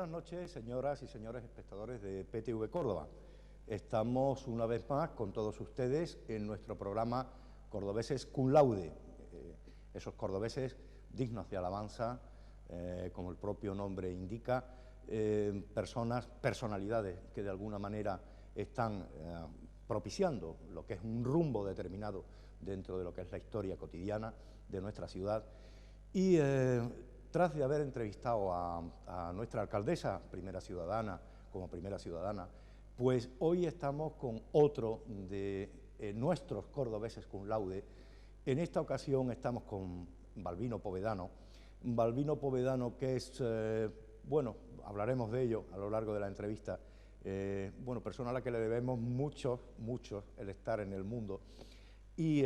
buenas noches, señoras y señores espectadores de PTV Córdoba. Estamos una vez más con todos ustedes en nuestro programa Cordobeses Cum Laude. Esos cordobeses dignos de alabanza, como el propio nombre indica, personalidades que de alguna manera están propiciando lo que es un rumbo determinado dentro de lo que es la historia cotidiana de nuestra ciudad. Y tras de haber entrevistado a nuestra alcaldesa, primera ciudadana, pues hoy estamos con otro de nuestros cordobeses cum laude. En esta ocasión estamos con Balbino Povedano. Balbino Povedano, que es, bueno, hablaremos de ello a lo largo de la entrevista, bueno, persona a la que le debemos mucho el estar en el mundo, y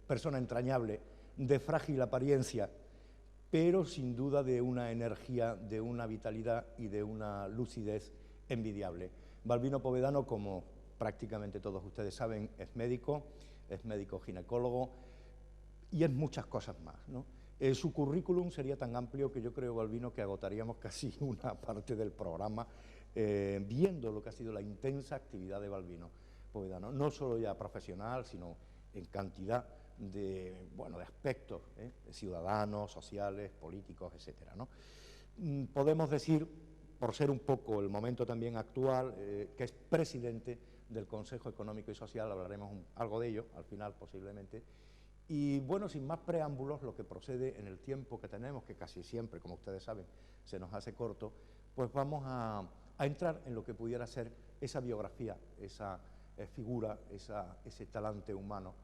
persona entrañable, de frágil apariencia, pero sin duda de una energía, de una vitalidad y de una lucidez envidiable. Balbino Povedano, como prácticamente todos ustedes saben, es médico ginecólogo y es muchas cosas más, ¿no? Su currículum sería tan amplio que yo creo, Balbino, que agotaríamos casi una parte del programa viendo lo que ha sido la intensa actividad de Balbino Povedano, no solo ya profesional, sino en cantidad de, bueno, de aspectos, ciudadanos, sociales, políticos, etcétera, ¿no? Podemos decir, por ser un poco el momento también actual, que es presidente del Consejo Económico y Social, hablaremos algo de ello al final posiblemente. Y bueno, sin más preámbulos, lo que procede en el tiempo que tenemos, que casi siempre, como ustedes saben, se nos hace corto, pues vamos a entrar en lo que pudiera ser esa biografía, esa figura, ese talante humano,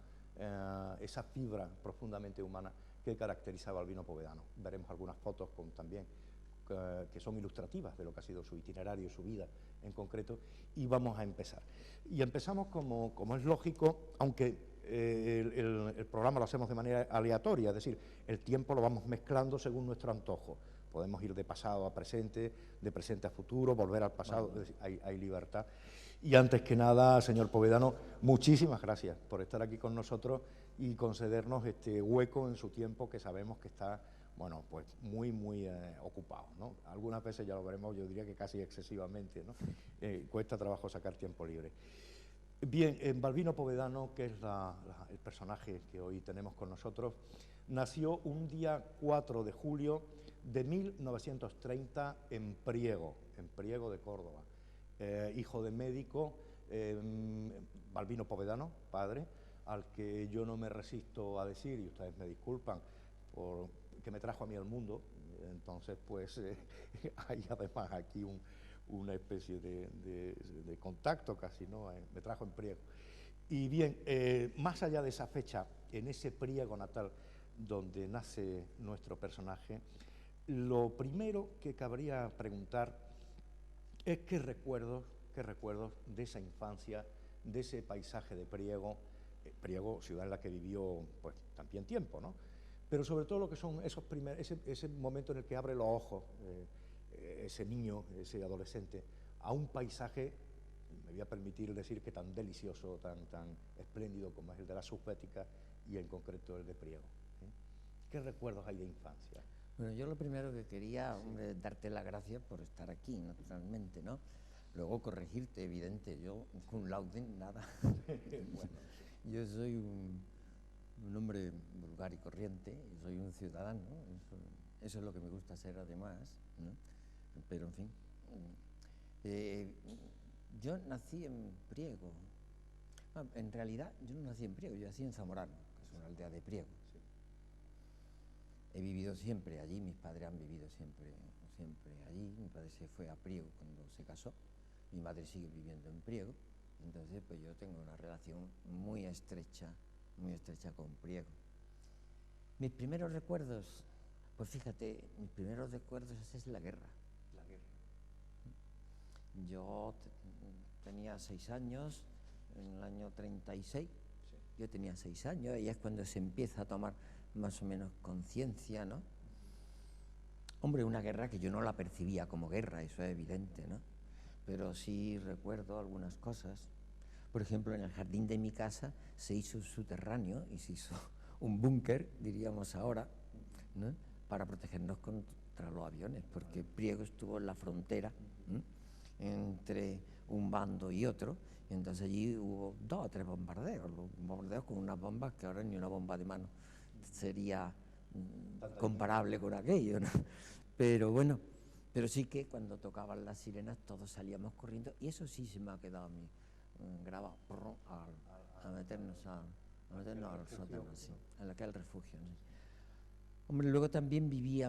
esa fibra profundamente humana que caracteriza a Balbino Povedano. Veremos algunas fotos también que son ilustrativas de lo que ha sido su itinerario y su vida en concreto, y vamos a empezar. Y empezamos como es lógico, aunque el programa lo hacemos de manera aleatoria, es decir, el tiempo lo vamos mezclando según nuestro antojo. Podemos ir de pasado a presente, de presente a futuro, volver al pasado, es decir, hay libertad. Y antes que nada, señor Povedano, muchísimas gracias por estar aquí con nosotros y concedernos este hueco en su tiempo, que sabemos que está, bueno, pues muy ocupado, ¿no? Algunas veces ya lo veremos, yo diría que casi excesivamente, ¿no? Cuesta trabajo sacar tiempo libre. Bien, Balbino Povedano, que es el personaje que hoy tenemos con nosotros, nació un día 4 de julio de 1930 en Priego de Córdoba. Hijo de médico, Balbino Povedano, padre, al que yo no me resisto a decir, y ustedes me disculpan, que me trajo a mí al mundo. Entonces, pues, hay además aquí una especie de contacto casi, ¿no? Me trajo en Priego. Y bien, más allá de esa fecha, en ese Priego natal donde nace nuestro personaje, lo primero que cabría preguntar es qué recuerdos de esa infancia, de ese paisaje de Priego, ciudad en la que vivió pues también tiempo, ¿no? Pero sobre todo lo que son esos ese momento en el que abre los ojos ese niño, ese adolescente, a un paisaje, me voy a permitir decir que tan delicioso, tan espléndido como es el de la Subbética y en concreto el de Priego. ¿Qué recuerdos hay de infancia? Bueno, yo lo primero que quería, hombre, darte las gracias por estar aquí, naturalmente, ¿no? Luego corregirte, evidente, yo cum laude, nada. Bueno, yo soy un hombre vulgar y corriente, y soy un ciudadano, eso es lo que me gusta ser además, ¿no? Pero en fin, yo nací en Priego. En realidad yo no nací en Priego, yo nací en Zamorano, que es una aldea de Priego. He vivido siempre allí, mis padres han vivido siempre allí. Mi padre se fue a Priego cuando se casó, mi madre sigue viviendo en Priego, entonces pues yo tengo una relación muy estrecha con Priego. Mis primeros recuerdos, pues fíjate, mis primeros recuerdos es la guerra. Yo tenía 6 años, en el año 36, sí. Yo tenía 6 años, y es cuando se empieza a tomar más o menos conciencia, ¿no? Hombre, una guerra que yo no la percibía como guerra, eso es evidente, ¿no? Pero sí recuerdo algunas cosas. Por ejemplo, en el jardín de mi casa se hizo un subterráneo y se hizo un búnker, diríamos ahora, ¿no? Para protegernos tras los aviones, porque Priego estuvo en la frontera entre un bando y otro, y entonces allí hubo 2 o 3 bombardeos con unas bombas que ahora ni una bomba de mano sería comparable con aquello, ¿no? Pero bueno, pero sí que cuando tocaban las sirenas todos salíamos corriendo, y eso sí se me ha quedado a mí grabado, a meternos al sótano, sí, en aquel refugio, ¿sí? Hombre, luego también viví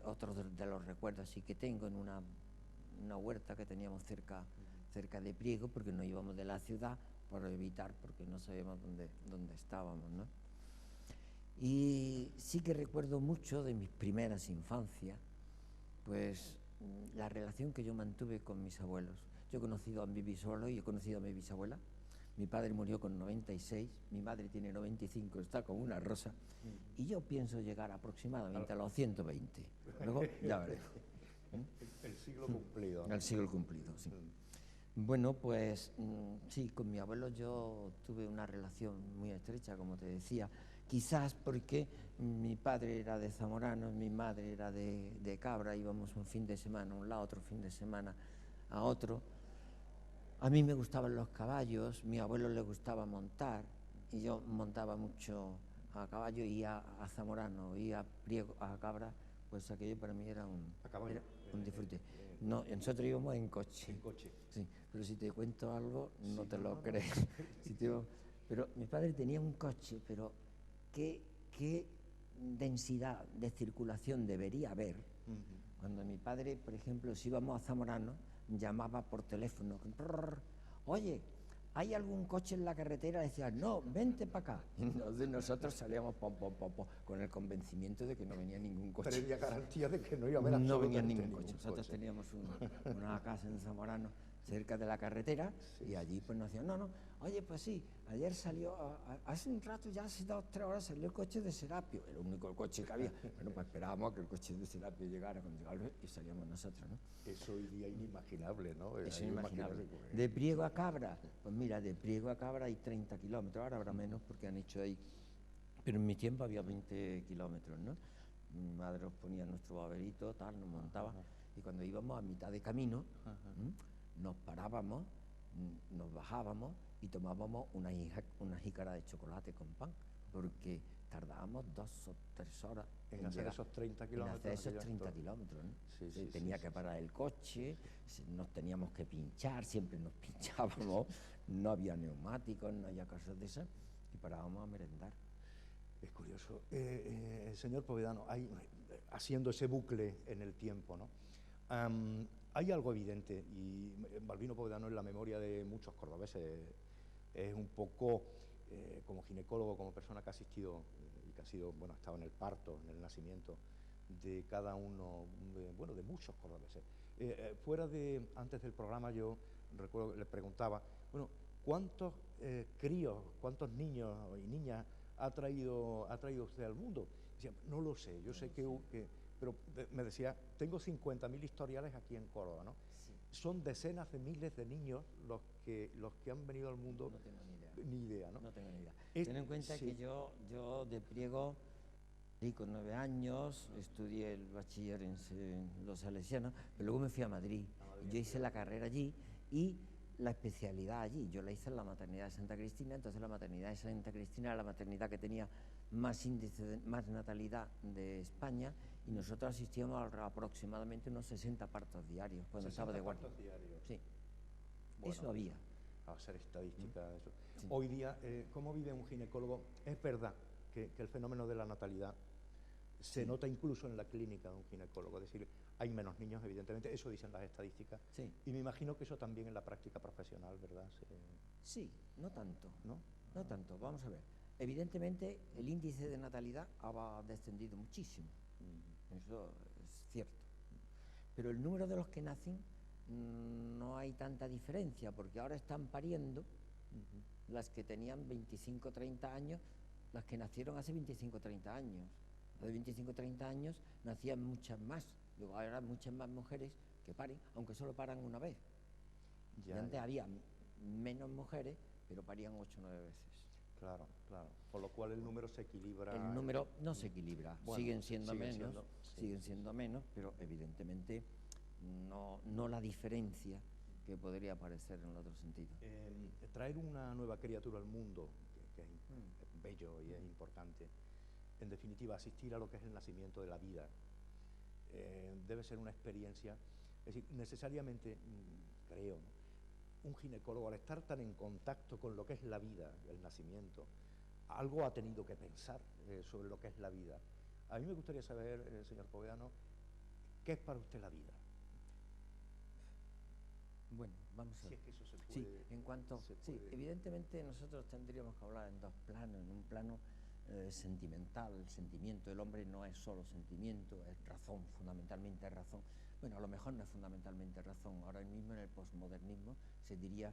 otro de los recuerdos así que tengo en una huerta que teníamos cerca de Priego, porque no íbamos de la ciudad por evitar, porque no sabíamos dónde estábamos, ¿no? Y sí que recuerdo mucho de mis primeras infancias, pues la relación que yo mantuve con mis abuelos. Yo he conocido a mi bisabuelo y he conocido a mi bisabuela. Mi padre murió con 96, mi madre tiene 95, está como una rosa, y yo pienso llegar aproximadamente a los 120. Luego ya veremos. El siglo cumplido, ¿no? El siglo cumplido, sí. Bueno, pues sí, con mi abuelo yo tuve una relación muy estrecha, como te decía, quizás porque mi padre era de Zamorano, mi madre era de Cabra, íbamos un fin de semana a un lado, otro fin de semana a otro. A mí me gustaban los caballos, mi abuelo le gustaba montar, y yo montaba mucho a caballo, y a Zamorano y a Priego, a Cabra, pues aquello para mí era un disfrute. No, nosotros íbamos en coche. En coche. Sí, pero si te cuento algo, no te lo crees. Pero mi padre tenía un coche, pero qué densidad de circulación debería haber. Cuando mi padre, por ejemplo, si íbamos a Zamorano, llamaba por teléfono, oye, ¿hay algún coche en la carretera? Decía, no, vente para acá. Entonces nosotros salíamos con el convencimiento de que no venía ningún coche. Previa garantía de que no iba a haber no venía absolutamente ningún coche. Nosotros teníamos una casa en Zamorano cerca de la carretera, y allí pues nos decían, no, oye, pues sí, ayer salió, hace un rato, ya hace 2 o 3 horas salió el coche de Serapio, el único coche que había. Bueno, pues esperábamos a que el coche de Serapio llegara, cuando llegara, y salíamos nosotros, ¿no? Eso hoy día inimaginable, ¿no? Eso es inimaginable. De Priego a Cabra, pues mira, de Priego a Cabra hay 30 kilómetros, ahora habrá menos porque han hecho ahí, pero en mi tiempo había 20 kilómetros, ¿no? Mi madre nos ponía nuestro baberito, tal, nos montaba, y cuando íbamos a mitad de camino, nos parábamos, nos bajábamos y tomábamos una jícara de chocolate con pan, porque tardábamos 2 o 3 horas en hacer esos 30 kilómetros. En hacer esos 30 kilómetros, ¿no? Tenía que parar el coche, nos teníamos que pinchar, siempre nos pinchábamos, no había neumáticos, no había cosas de esas, y parábamos a merendar. Es curioso. Señor Povedano, haciendo ese bucle en el tiempo, ¿no? Hay algo evidente, y Balbino Povedano en la memoria de muchos cordobeses es un poco, como ginecólogo, como persona que ha asistido y que ha sido, bueno, ha estado en el parto, en el nacimiento de cada uno, de muchos cordobeses. Antes del programa yo recuerdo, le preguntaba, bueno, ¿cuántos críos, cuántos niños y niñas ha traído usted al mundo? Decía, no lo sé, yo sé pero me decía, tengo 50.000 historiales aquí en Córdoba, ¿no? Sí. Son decenas de miles de niños los que han venido al mundo. No tengo ni idea. Ni idea, ¿no? No tengo ni idea. Ten en cuenta que yo de Priego, y con 9 años, estudié el bachiller en los Salesianos, pero luego me fui a Madrid. Yo hice la carrera allí y la especialidad allí. Yo la hice en la maternidad de Santa Cristina, entonces la maternidad de Santa Cristina era la maternidad que tenía más índice, más natalidad de España, y nosotros asistíamos a aproximadamente unos 60 partos diarios cuando estaba de guardia. ¿60 partos diarios? Sí. Bueno, eso había. A hacer estadísticas, eso. Sí. Hoy día, ¿cómo vive un ginecólogo? Es verdad que el fenómeno de la natalidad se nota incluso en la clínica de un ginecólogo, es decir, hay menos niños, evidentemente, eso dicen las estadísticas, sí. Y me imagino que eso también en la práctica profesional, ¿verdad? Sí, no tanto, no tanto, vamos a ver. Evidentemente, el índice de natalidad ha descendido muchísimo, eso es cierto, pero el número de los que nacen no hay tanta diferencia, porque ahora están pariendo las que tenían 25 o 30 años, las que nacieron hace 25 o 30 años. De 25 o 30 años nacían muchas más, luego ahora muchas más mujeres que paren, aunque solo paran una vez. Y antes había menos mujeres, pero parían 8 o 9 veces. Claro, claro. Por lo cual el número se equilibra. El número no se equilibra, Bueno, siguen siendo siguen menos, siendo, sí, siguen siendo menos, pero evidentemente no la diferencia que podría aparecer en el otro sentido. Traer una nueva criatura al mundo, que es bello y es importante, en definitiva, asistir a lo que es el nacimiento de la vida, debe ser una experiencia, es decir, necesariamente, creo, ¿no?, un ginecólogo, al estar tan en contacto con lo que es la vida, el nacimiento, algo ha tenido que pensar sobre lo que es la vida. A mí me gustaría saber, señor Povedano, ¿qué es para usted la vida? Bueno, vamos a ver. Si es que eso se puede, sí, en cuanto, sí, evidentemente nosotros tendríamos que hablar en dos planos, en un plano sentimental, el sentimiento del hombre no es solo sentimiento, es razón, fundamentalmente es razón. Bueno, a lo mejor no es fundamentalmente razón, ahora mismo en el posmodernismo se diría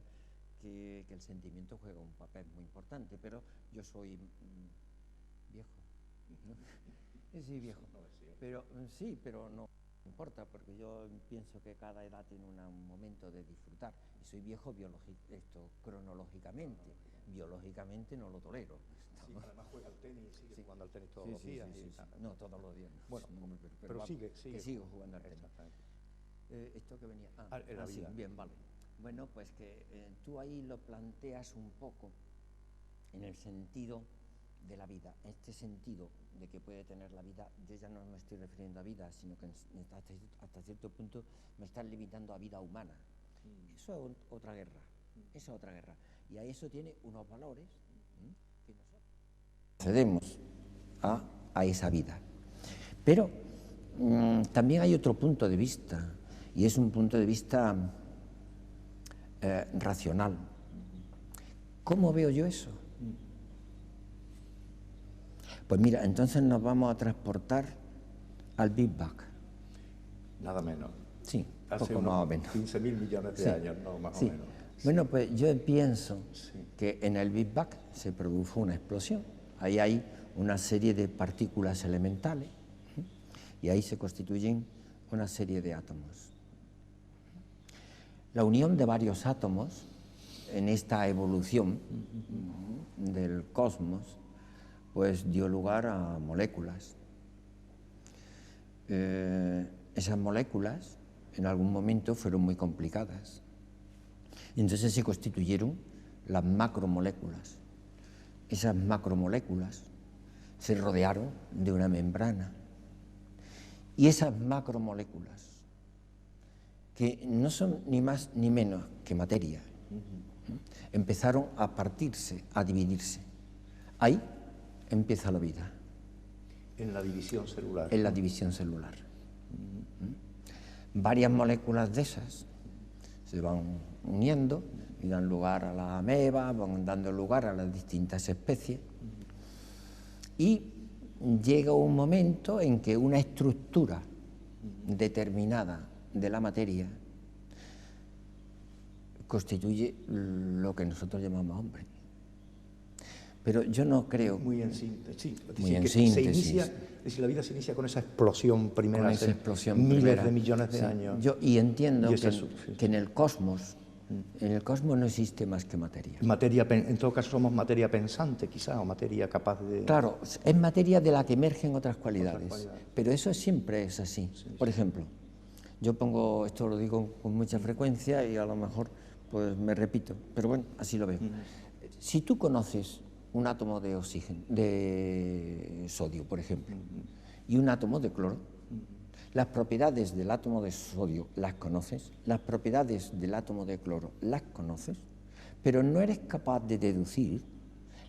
que el sentimiento juega un papel muy importante, pero yo soy viejo, ¿no? Sí, viejo, pero sí, pero no importa, porque yo pienso que cada edad tiene un momento de disfrutar, y soy viejo cronológicamente, biológicamente no lo tolero. Sí, además juega al tenis, sigue jugando al tenis todos los días. No, todos los días. Bueno, pero sigue. Que sigo jugando al tenis. Esto que venía... la vida. Sí, bien, vale. Bueno, pues que tú ahí lo planteas un poco en el sentido de la vida, este sentido de que puede tener la vida. Yo ya no me estoy refiriendo a vida, sino que hasta cierto punto me están limitando a vida humana. Eso es otra guerra, eso es otra guerra. Y a eso tiene unos valores que nosotros cedemos a esa vida. Pero también hay otro punto de vista, y es un punto de vista racional. ¿Cómo veo yo eso? Pues mira, entonces nos vamos a transportar al Big Bang. Nada menos. Sí, hace poco más o menos. 15.000 millones de años, ¿no? Más o menos. Bueno, pues yo pienso que en el Big Bang se produjo una explosión. Ahí hay una serie de partículas elementales y ahí se constituyen una serie de átomos. La unión de varios átomos en esta evolución del cosmos pues dio lugar a moléculas. Esas moléculas en algún momento fueron muy complicadas. Y entonces se constituyeron las macromoléculas. Esas macromoléculas se rodearon de una membrana. Y esas macromoléculas, que no son ni más ni menos que materia, empezaron a partirse, a dividirse. Ahí empieza la vida. En la división celular. En la división celular. Varias moléculas de esas se van uniendo y dan lugar a la ameba, van dando lugar a las distintas especies. Y llega un momento en que una estructura determinada de la materia constituye lo que nosotros llamamos hombre. Pero yo no creo... Muy en síntesis. Sí, muy en síntesis. Es decir, la vida se inicia con esa explosión primera, con esa explosión miles primera, de millones de años. Y entiendo que en el cosmos no existe más que materia. En todo caso somos materia pensante, quizá, o materia capaz de... Claro, es materia de la que emergen otras cualidades. Pero eso siempre es así. Por ejemplo, yo pongo, esto lo digo con mucha frecuencia y a lo mejor pues me repito, pero bueno, así lo veo. Si tú conoces un átomo de oxígeno, de sodio, por ejemplo, y un átomo de cloro, las propiedades del átomo de sodio las conoces, las propiedades del átomo de cloro las conoces, pero no eres capaz de deducir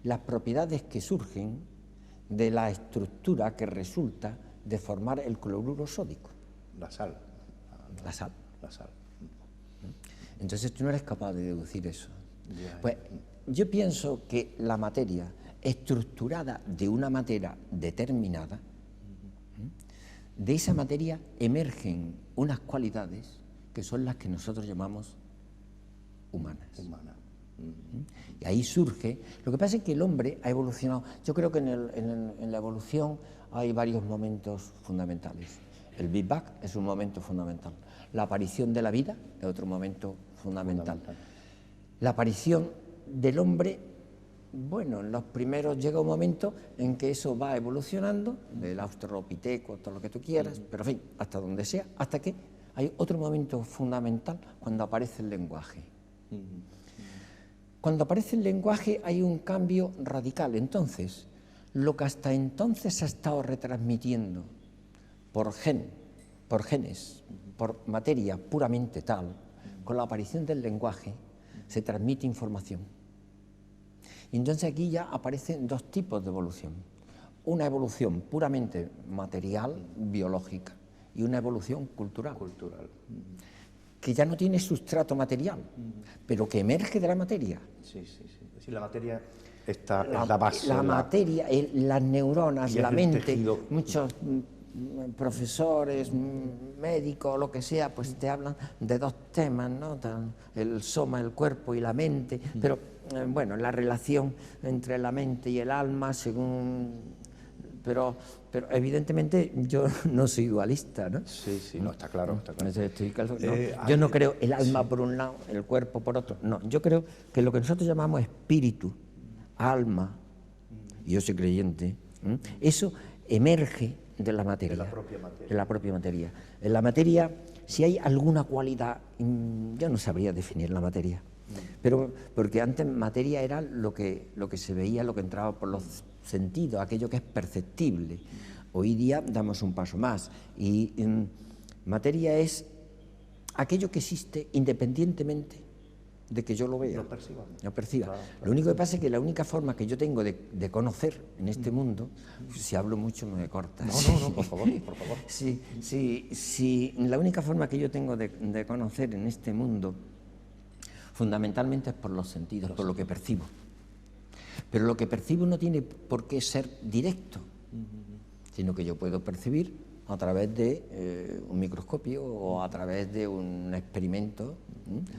las propiedades que surgen de la estructura que resulta de formar el cloruro sódico. La sal. La sal. La sal. Entonces tú no eres capaz de deducir eso. Pues yo pienso que la materia, estructurada de una manera determinada, de esa materia emergen unas cualidades que son las que nosotros llamamos humanas. Y ahí surge... Lo que pasa es que el hombre ha evolucionado. Yo creo que en la evolución hay varios momentos fundamentales. El Big Bang es un momento fundamental. La aparición de la vida es otro momento fundamental. La aparición del hombre Bueno, en los primeros llega un momento en que eso va evolucionando, del australopiteco, todo lo que tú quieras, pero en fin, hasta donde sea, hasta que hay otro momento fundamental cuando aparece el lenguaje. Cuando aparece el lenguaje hay un cambio radical. Entonces, lo que hasta entonces se ha estado retransmitiendo por genes, por materia puramente tal, con la aparición del lenguaje se transmite información. Y entonces aquí ya aparecen dos tipos de evolución. Una evolución puramente material, biológica, y una evolución cultural. Que ya no tiene sustrato material, pero que emerge de la materia. Sí. Es decir, la materia está en la base. La materia, las neuronas, la mente, tejido. muchos profesores, médicos, lo que sea, pues te hablan de dos temas, ¿no? El soma, el cuerpo y la mente, pero bueno, la relación entre la mente y el alma, según... Pero evidentemente yo no soy dualista, ¿no? Sí, no, está claro. Yo no creo el alma por un lado, el cuerpo por otro. No, yo creo que lo que nosotros llamamos espíritu, alma, y yo soy creyente, eso emerge de la materia. De la propia materia. De la propia materia. En la materia, si hay alguna cualidad, yo no sabría definir la materia. Pero porque antes materia era lo que se veía, lo que entraba por los sentidos, aquello que es perceptible. Hoy día damos un paso más y materia es aquello que existe independientemente de que yo lo vea, lo perciba. Claro. Lo único que pasa es que la única forma que yo tengo de conocer en este mundo, si hablo mucho me cortas. No, por favor. Si la única forma que yo tengo de conocer en este mundo fundamentalmente es por los sentidos, por lo que percibo. Pero lo que percibo no tiene por qué ser directo, sino que yo puedo percibir a través de un microscopio o a través de un experimento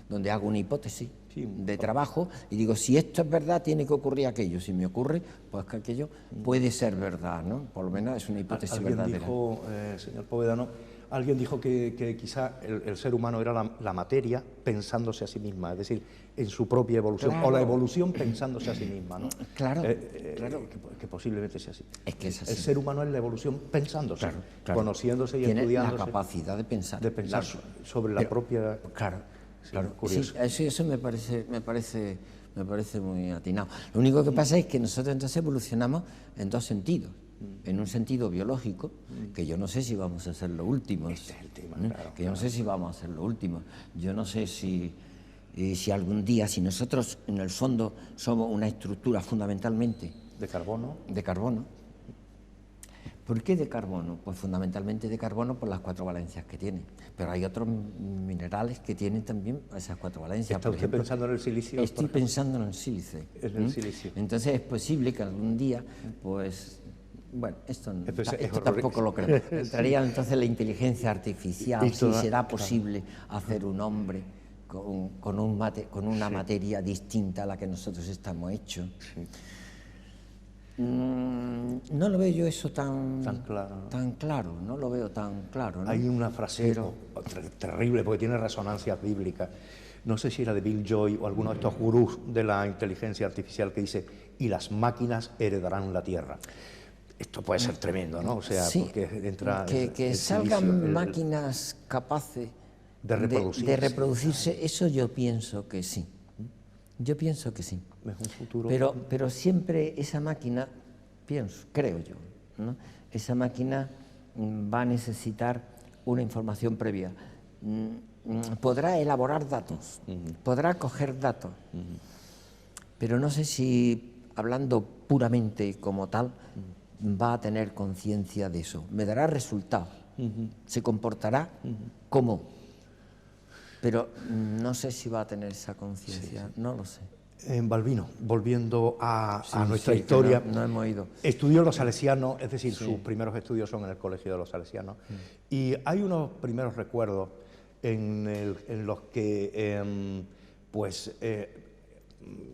donde hago una hipótesis de trabajo y digo, si esto es verdad, tiene que ocurrir aquello. Si me ocurre, pues que aquello puede ser verdad, ¿no? Por lo menos es una hipótesis verdadera. Dijo, señor Povedano, alguien dijo que quizá el ser humano era la materia pensándose a sí misma, es decir, en su propia evolución, o la evolución pensándose a sí misma, ¿no? Claro. Que posiblemente sea así. Es que es así. El ser humano es la evolución pensándose, conociéndose y estudiándose. Tiene la capacidad de pensar. De pensar sobre la propia... Claro. Curioso. Sí, eso me parece muy atinado. Lo único que pasa es que nosotros entonces evolucionamos en dos sentidos. En un sentido biológico, que yo no sé si vamos a ser los últimos. Este es el tema, claro. Que yo no sé si vamos a ser los últimos. Yo no sé si algún día, si nosotros en el fondo somos una estructura fundamentalmente... ¿De carbono? De carbono. ¿Por qué de carbono? Pues fundamentalmente de carbono por las 4 valencias que tiene. Pero hay otros minerales que tienen también esas 4 valencias. ¿Está usted pensando en el silicio? Estoy pensando en el sílice. En el silicio. Entonces es posible que algún día, pues... Bueno, esto tampoco lo creo. Entraría entonces la inteligencia artificial, si será posible hacer un hombre con una materia distinta a la que nosotros estamos hechos. Sí. No lo veo yo eso tan claro, no lo veo tan claro, ¿no? Hay una frase terrible porque tiene resonancias bíblicas. No sé si era de Bill Joy o alguno de estos gurús de la inteligencia artificial que dice: y las máquinas heredarán la tierra. Esto puede ser tremendo, ¿no? O sea, sí, porque entra que salgan máquinas capaces de reproducirse, eso yo pienso que sí. Yo pienso que sí. Es un futuro. Pero siempre esa máquina, creo yo, ¿no? Esa máquina va a necesitar una información previa. Podrá elaborar datos, podrá coger datos, pero no sé si, hablando puramente como tal, va a tener conciencia de eso. Me dará resultados, se comportará como, pero no sé si va a tener esa conciencia, no lo sé. Balbino, volviendo a nuestra historia, no hemos ido. Estudió los salesianos, es decir, sus primeros estudios son en el Colegio de los Salesianos, y hay unos primeros recuerdos en los que,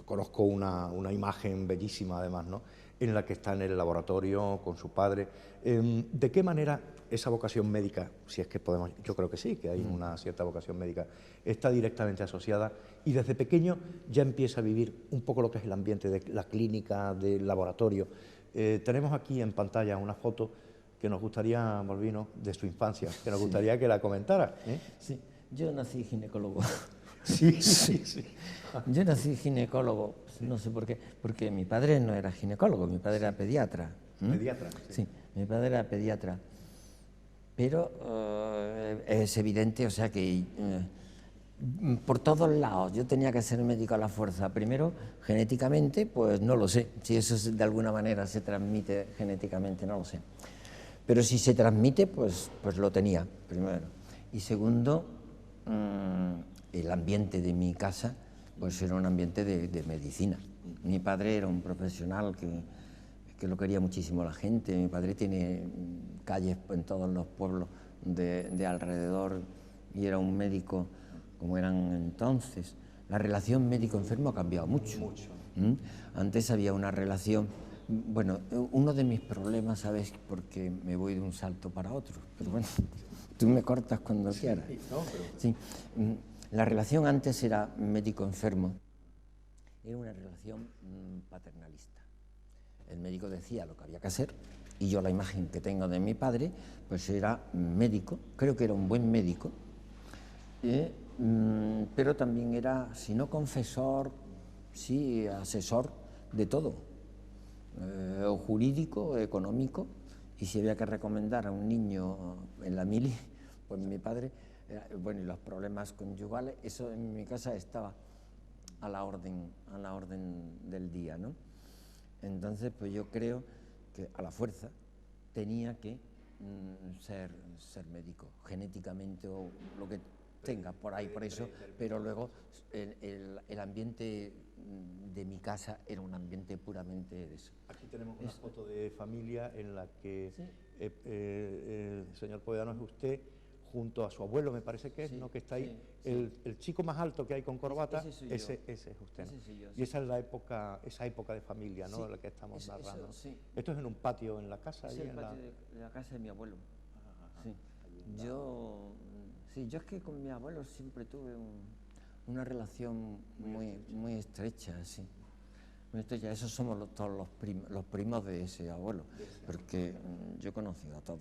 conozco una imagen bellísima además, ¿no?, en la que está en el laboratorio con su padre. ¿De qué manera esa vocación médica, si es que podemos, yo creo que sí, que hay una cierta vocación médica, está directamente asociada y desde pequeño ya empieza a vivir un poco lo que es el ambiente de la clínica, del laboratorio. Tenemos aquí en pantalla una foto que nos gustaría, Balbino, de su infancia, que nos gustaría que la comentara. Sí, yo nací ginecólogo. Sí, sí, sí. Yo nací ginecólogo, no sé por qué, porque mi padre no era ginecólogo, mi padre era pediatra. Pediatra. Sí, mi padre era pediatra. Pero es evidente, o sea que por todos lados yo tenía que ser médico a la fuerza. Primero, genéticamente, pues no lo sé. Si eso de alguna manera se transmite genéticamente, no lo sé. Pero si se transmite, pues lo tenía, primero. Y segundo, el ambiente de mi casa pues era un ambiente de medicina. Mi padre era un profesional que lo quería muchísimo la gente. Mi padre tiene calles en todos los pueblos de alrededor y era un médico como eran entonces. La relación médico-enfermo ha cambiado mucho. Antes había una relación... Bueno, uno de mis problemas, ¿sabes? Porque me voy de un salto para otro, pero bueno, tú me cortas cuando quieras. Sí, la relación antes era médico-enfermo, era una relación paternalista. El médico decía lo que había que hacer y yo la imagen que tengo de mi padre, pues era médico, creo que era un buen médico, pero también era, si no confesor, sí asesor de todo. O jurídico, o económico, y si había que recomendar a un niño en la mili, pues mi padre, bueno, y los problemas conyugales, eso en mi casa estaba a la orden del día, ¿no? Entonces, pues yo creo que a la fuerza tenía que ser médico, genéticamente o lo que tenga por ahí, por eso, pero luego el ambiente de mi casa era un ambiente puramente de eso. Aquí tenemos una foto de familia en la que ¿sí? El señor Povedano es usted junto a su abuelo, me parece que es, sí, ¿no? Que está ahí, sí, el chico más alto que hay con corbata, ese es usted, ¿no? Yo, y esa es esa época de familia, ¿no? Sí, la que estamos narrando. Sí. Esto es en un patio en la casa. Es el patio de la casa de mi abuelo. Sí. Yo es que con mi abuelo siempre tuve una relación muy estrecha, sí. Muy estrecha. Esos somos todos los primos de ese abuelo, porque yo he conocido a todos.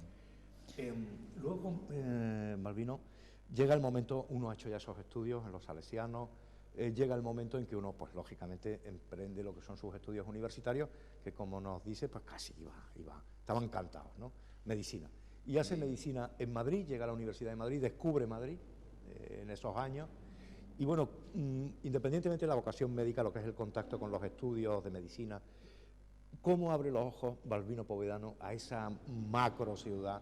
Luego, Balbino, llega el momento, uno ha hecho ya esos estudios en los salesianos, llega el momento en que uno, pues lógicamente, emprende lo que son sus estudios universitarios, que como nos dice, pues casi iba, estaban encantados, ¿no? Medicina. Y hace medicina en Madrid, llega a la Universidad de Madrid, descubre Madrid en esos años. Y bueno, independientemente de la vocación médica, lo que es el contacto con los estudios de medicina, ¿cómo abre los ojos Balbino Povedano a esa macro ciudad,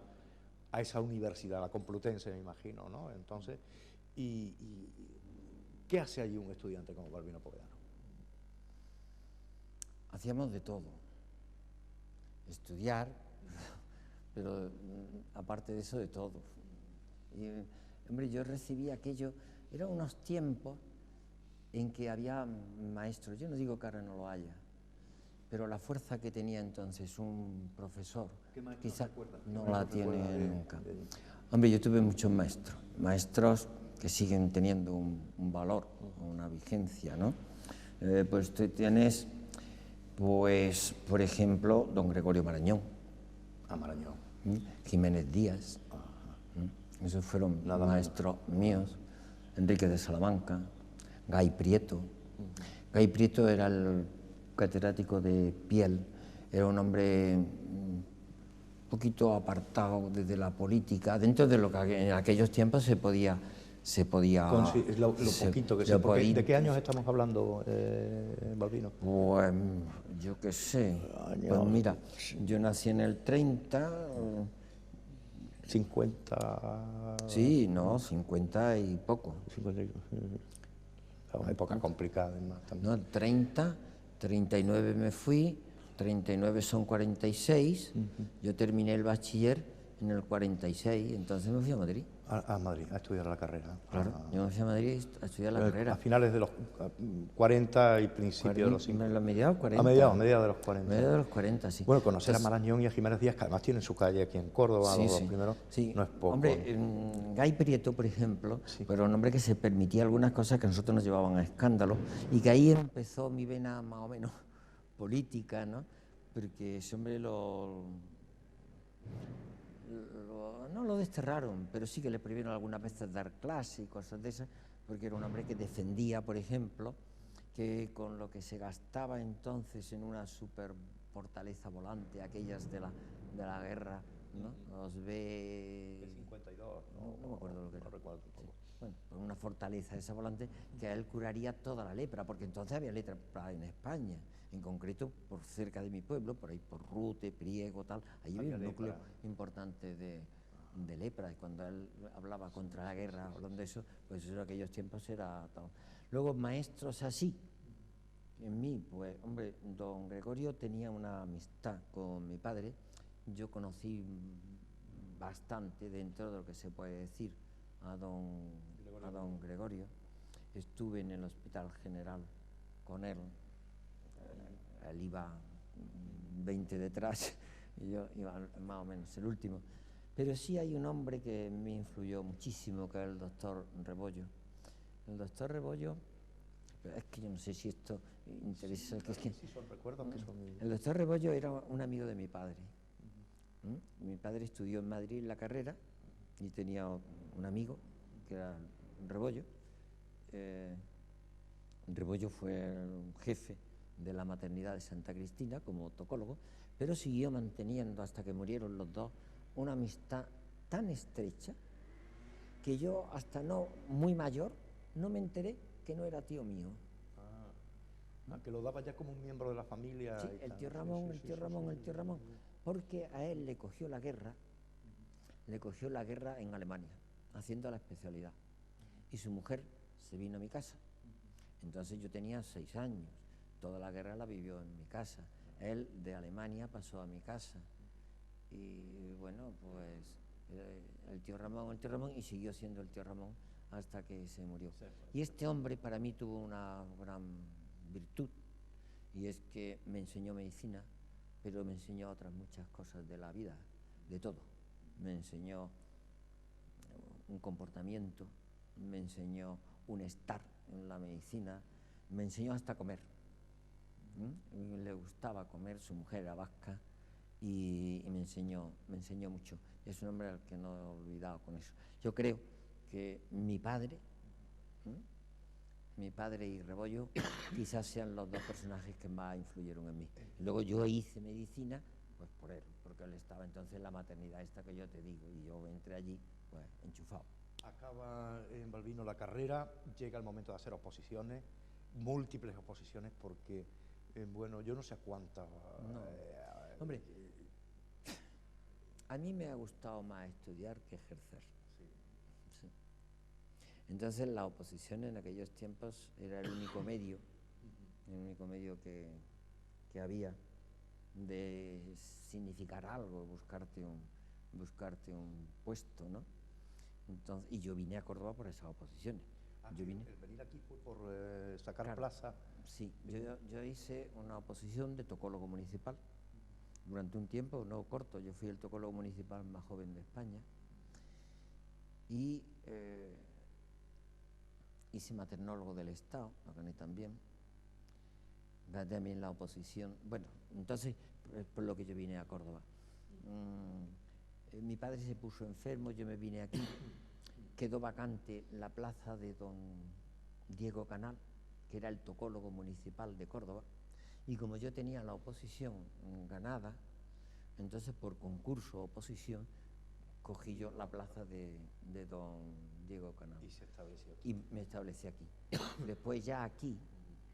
a esa universidad, la Complutense, me imagino, ¿no? Entonces, ¿qué hace allí un estudiante como Balbino Povedano? Hacíamos de todo. Estudiar, pero aparte de eso, de todo. Y, hombre, yo recibí aquello, eran unos tiempos en que había maestros, yo no digo que ahora no lo haya, pero la fuerza que tenía entonces un profesor, quizá no la tiene nunca. Hombre, yo tuve muchos maestros que siguen teniendo un valor, una vigencia, ¿no? Pues tú tienes, pues, por ejemplo, don Gregorio Marañón. Marañón. Jiménez Díaz. Esos fueron maestros míos. Enrique de Salamanca, Gay Prieto. Gay Prieto era el catedrático de piel, era un hombre un poquito apartado desde la política, dentro de lo que en aquellos tiempos se podía lo poquito que se podía. ¿De qué años estamos hablando, Balbino? Pues yo qué sé, pues mira, yo nací en el 30... 50... Sí, no, 50 y poco. 50 y... Una época complicada, además. No, 30, 39 me fui, 39 son 46, yo terminé el bachiller en el 46, entonces me fui a Madrid. A Madrid, a estudiar la carrera. Claro, yo me fui a Madrid a estudiar la carrera. A finales de los 40 y principios de los 50. A mediados 40. A mediados de los 40. Mediados de los 40, sí. Bueno, conocer a Marañón y a Jiménez Díaz, que además tienen su calle aquí en Córdoba, Sí, los sí. primeros, Sí. no es poco. Hombre, Gay Prieto, por ejemplo, era un hombre que se permitía algunas cosas que a nosotros nos llevaban a escándalo, y que ahí empezó mi vena más o menos política, ¿no? Porque ese hombre no lo desterraron, pero sí que le prohibieron algunas veces dar clases y cosas de esas, porque era un hombre que defendía, por ejemplo, que con lo que se gastaba entonces en una super fortaleza volante, aquellas de la guerra, ¿no? Los B-52, no me acuerdo lo que era. No recuerdo tampoco. Sí. Bueno, pues una fortaleza de esa volante que a él curaría toda la lepra, porque entonces había lepra en España, en concreto por cerca de mi pueblo, por ahí por Rute, Priego, tal, ahí había un núcleo importante de lepra, y cuando él hablaba contra la guerra, hablando de eso, pues eso en aquellos tiempos era tal. Luego maestros así, en mí, pues hombre, don Gregorio tenía una amistad con mi padre, yo conocí bastante dentro de lo que se puede decir a don Gregorio. Estuve en el Hospital General con él, él iba 20 detrás y yo iba más o menos el último. Pero sí hay un hombre que me influyó muchísimo, que es el doctor Rebollo. El doctor Rebollo, es que yo no sé si esto interesa. Sí, son recuerdos que son... El doctor Rebollo era un amigo de mi padre. Mi padre estudió en Madrid la carrera y tenía un amigo que era Rebollo. Rebollo fue el jefe de la maternidad de Santa Cristina como tocólogo, pero siguió manteniendo hasta que murieron los dos una amistad tan estrecha que yo, hasta no muy mayor, no me enteré que no era tío mío. Que lo daba ya como un miembro de la familia. Sí, el tío Ramón, el tío Ramón, porque a él le cogió la guerra en Alemania, haciendo la especialidad, y su mujer se vino a mi casa. Entonces yo tenía 6 años, toda la guerra la vivió en mi casa, él de Alemania pasó a mi casa, y bueno, pues el tío Ramón, y siguió siendo el tío Ramón hasta que se murió. Y este hombre para mí tuvo una gran virtud, y es que me enseñó medicina, pero me enseñó otras muchas cosas de la vida, de todo. Me enseñó un comportamiento, me enseñó un estar en la medicina, me enseñó hasta comer. Le gustaba comer, su mujer era vasca, y me enseñó mucho. Es un hombre al que no he olvidado con eso. Yo creo que mi padre y Rebollo quizás sean los dos personajes que más influyeron en mí. Y luego yo hice medicina pues por él, porque él estaba entonces en la maternidad esta que yo te digo, y yo entré allí pues enchufado. Acaba en Balbino la carrera, llega el momento de hacer oposiciones, múltiples oposiciones, porque bueno, yo no sé cuántas. Hombre, a mí me ha gustado más estudiar que ejercer. Sí. Entonces la oposición en aquellos tiempos era el único medio que había de significar algo, buscarte un puesto, ¿no? Entonces, y yo vine a Córdoba por esas oposiciones. El venir aquí fue por sacar plaza. Sí, yo hice una oposición de tocólogo municipal durante un tiempo, no corto. Yo fui el tocólogo municipal más joven de España, y hice maternólogo del Estado, lo gané también. También la oposición. Bueno, entonces es por lo que yo vine a Córdoba. Mi padre se puso enfermo, yo me vine aquí, quedó vacante la plaza de don Diego Canal, que era el tocólogo municipal de Córdoba, y como yo tenía la oposición ganada, entonces por concurso o oposición cogí yo la plaza de don Diego Canal. Y se estableció aquí. Y me establecí aquí. Después ya aquí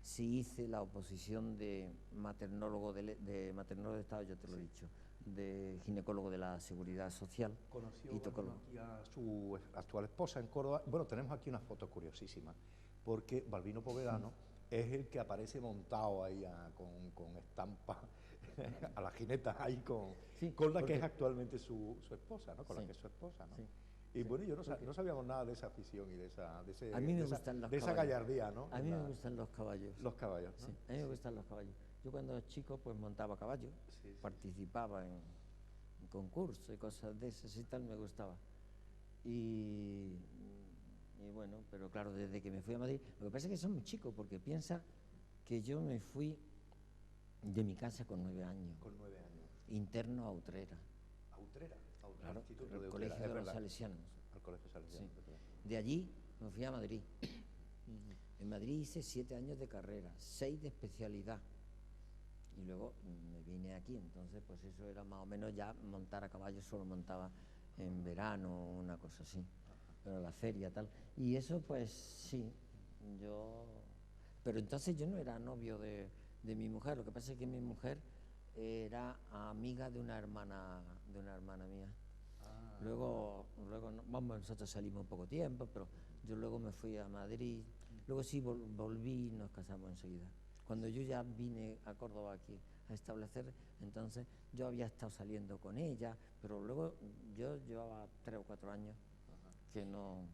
sí hice la oposición de maternólogo de maternólogo de Estado, yo te lo he dicho, de ginecólogo de la Seguridad Social. Conoció y tocólogo aquí a su actual esposa en Córdoba. Bueno, tenemos aquí una foto curiosísima, porque Balbino Povedano es el que aparece montado ahí con estampa a la jineta ahí con la que es actualmente su esposa, ¿no? Con la que es su esposa, ¿no? Sí. Y bueno, yo no sabíamos nada de esa afición y de esa A mí me gustan los de esa caballos. gallardía, ¿no? A mí me gustan los caballos. Los caballos, ¿no? Sí, a mí me gustan los caballos. Yo cuando era chico pues montaba caballo, participaba en concursos y cosas de esas y tal, me gustaba. Y bueno, pero claro, desde que me fui a Madrid, lo que pasa es que son muy chicos, porque piensa que yo me fui de mi casa con 9 años. Con 9 años. Interno a Utrera. ¿A Utrera? Claro, Instituto el de colegio Utrera, de los salesianos. Al colegio salesiano. Sí. De allí me fui a Madrid. En Madrid hice 7 años de carrera, 6 de especialidad. Y luego me vine aquí, entonces pues eso era más o menos ya montar a caballo, solo montaba en verano, una cosa así, pero la feria tal. Y eso pues sí, pero entonces yo no era novio de mi mujer, lo que pasa es que mi mujer era amiga de una hermana mía. Luego nosotros salimos poco tiempo, pero yo luego me fui a Madrid, luego sí volví y nos casamos enseguida. Cuando yo ya vine a Córdoba aquí a establecer, entonces yo había estado saliendo con ella, pero luego yo llevaba 3 o 4 años que no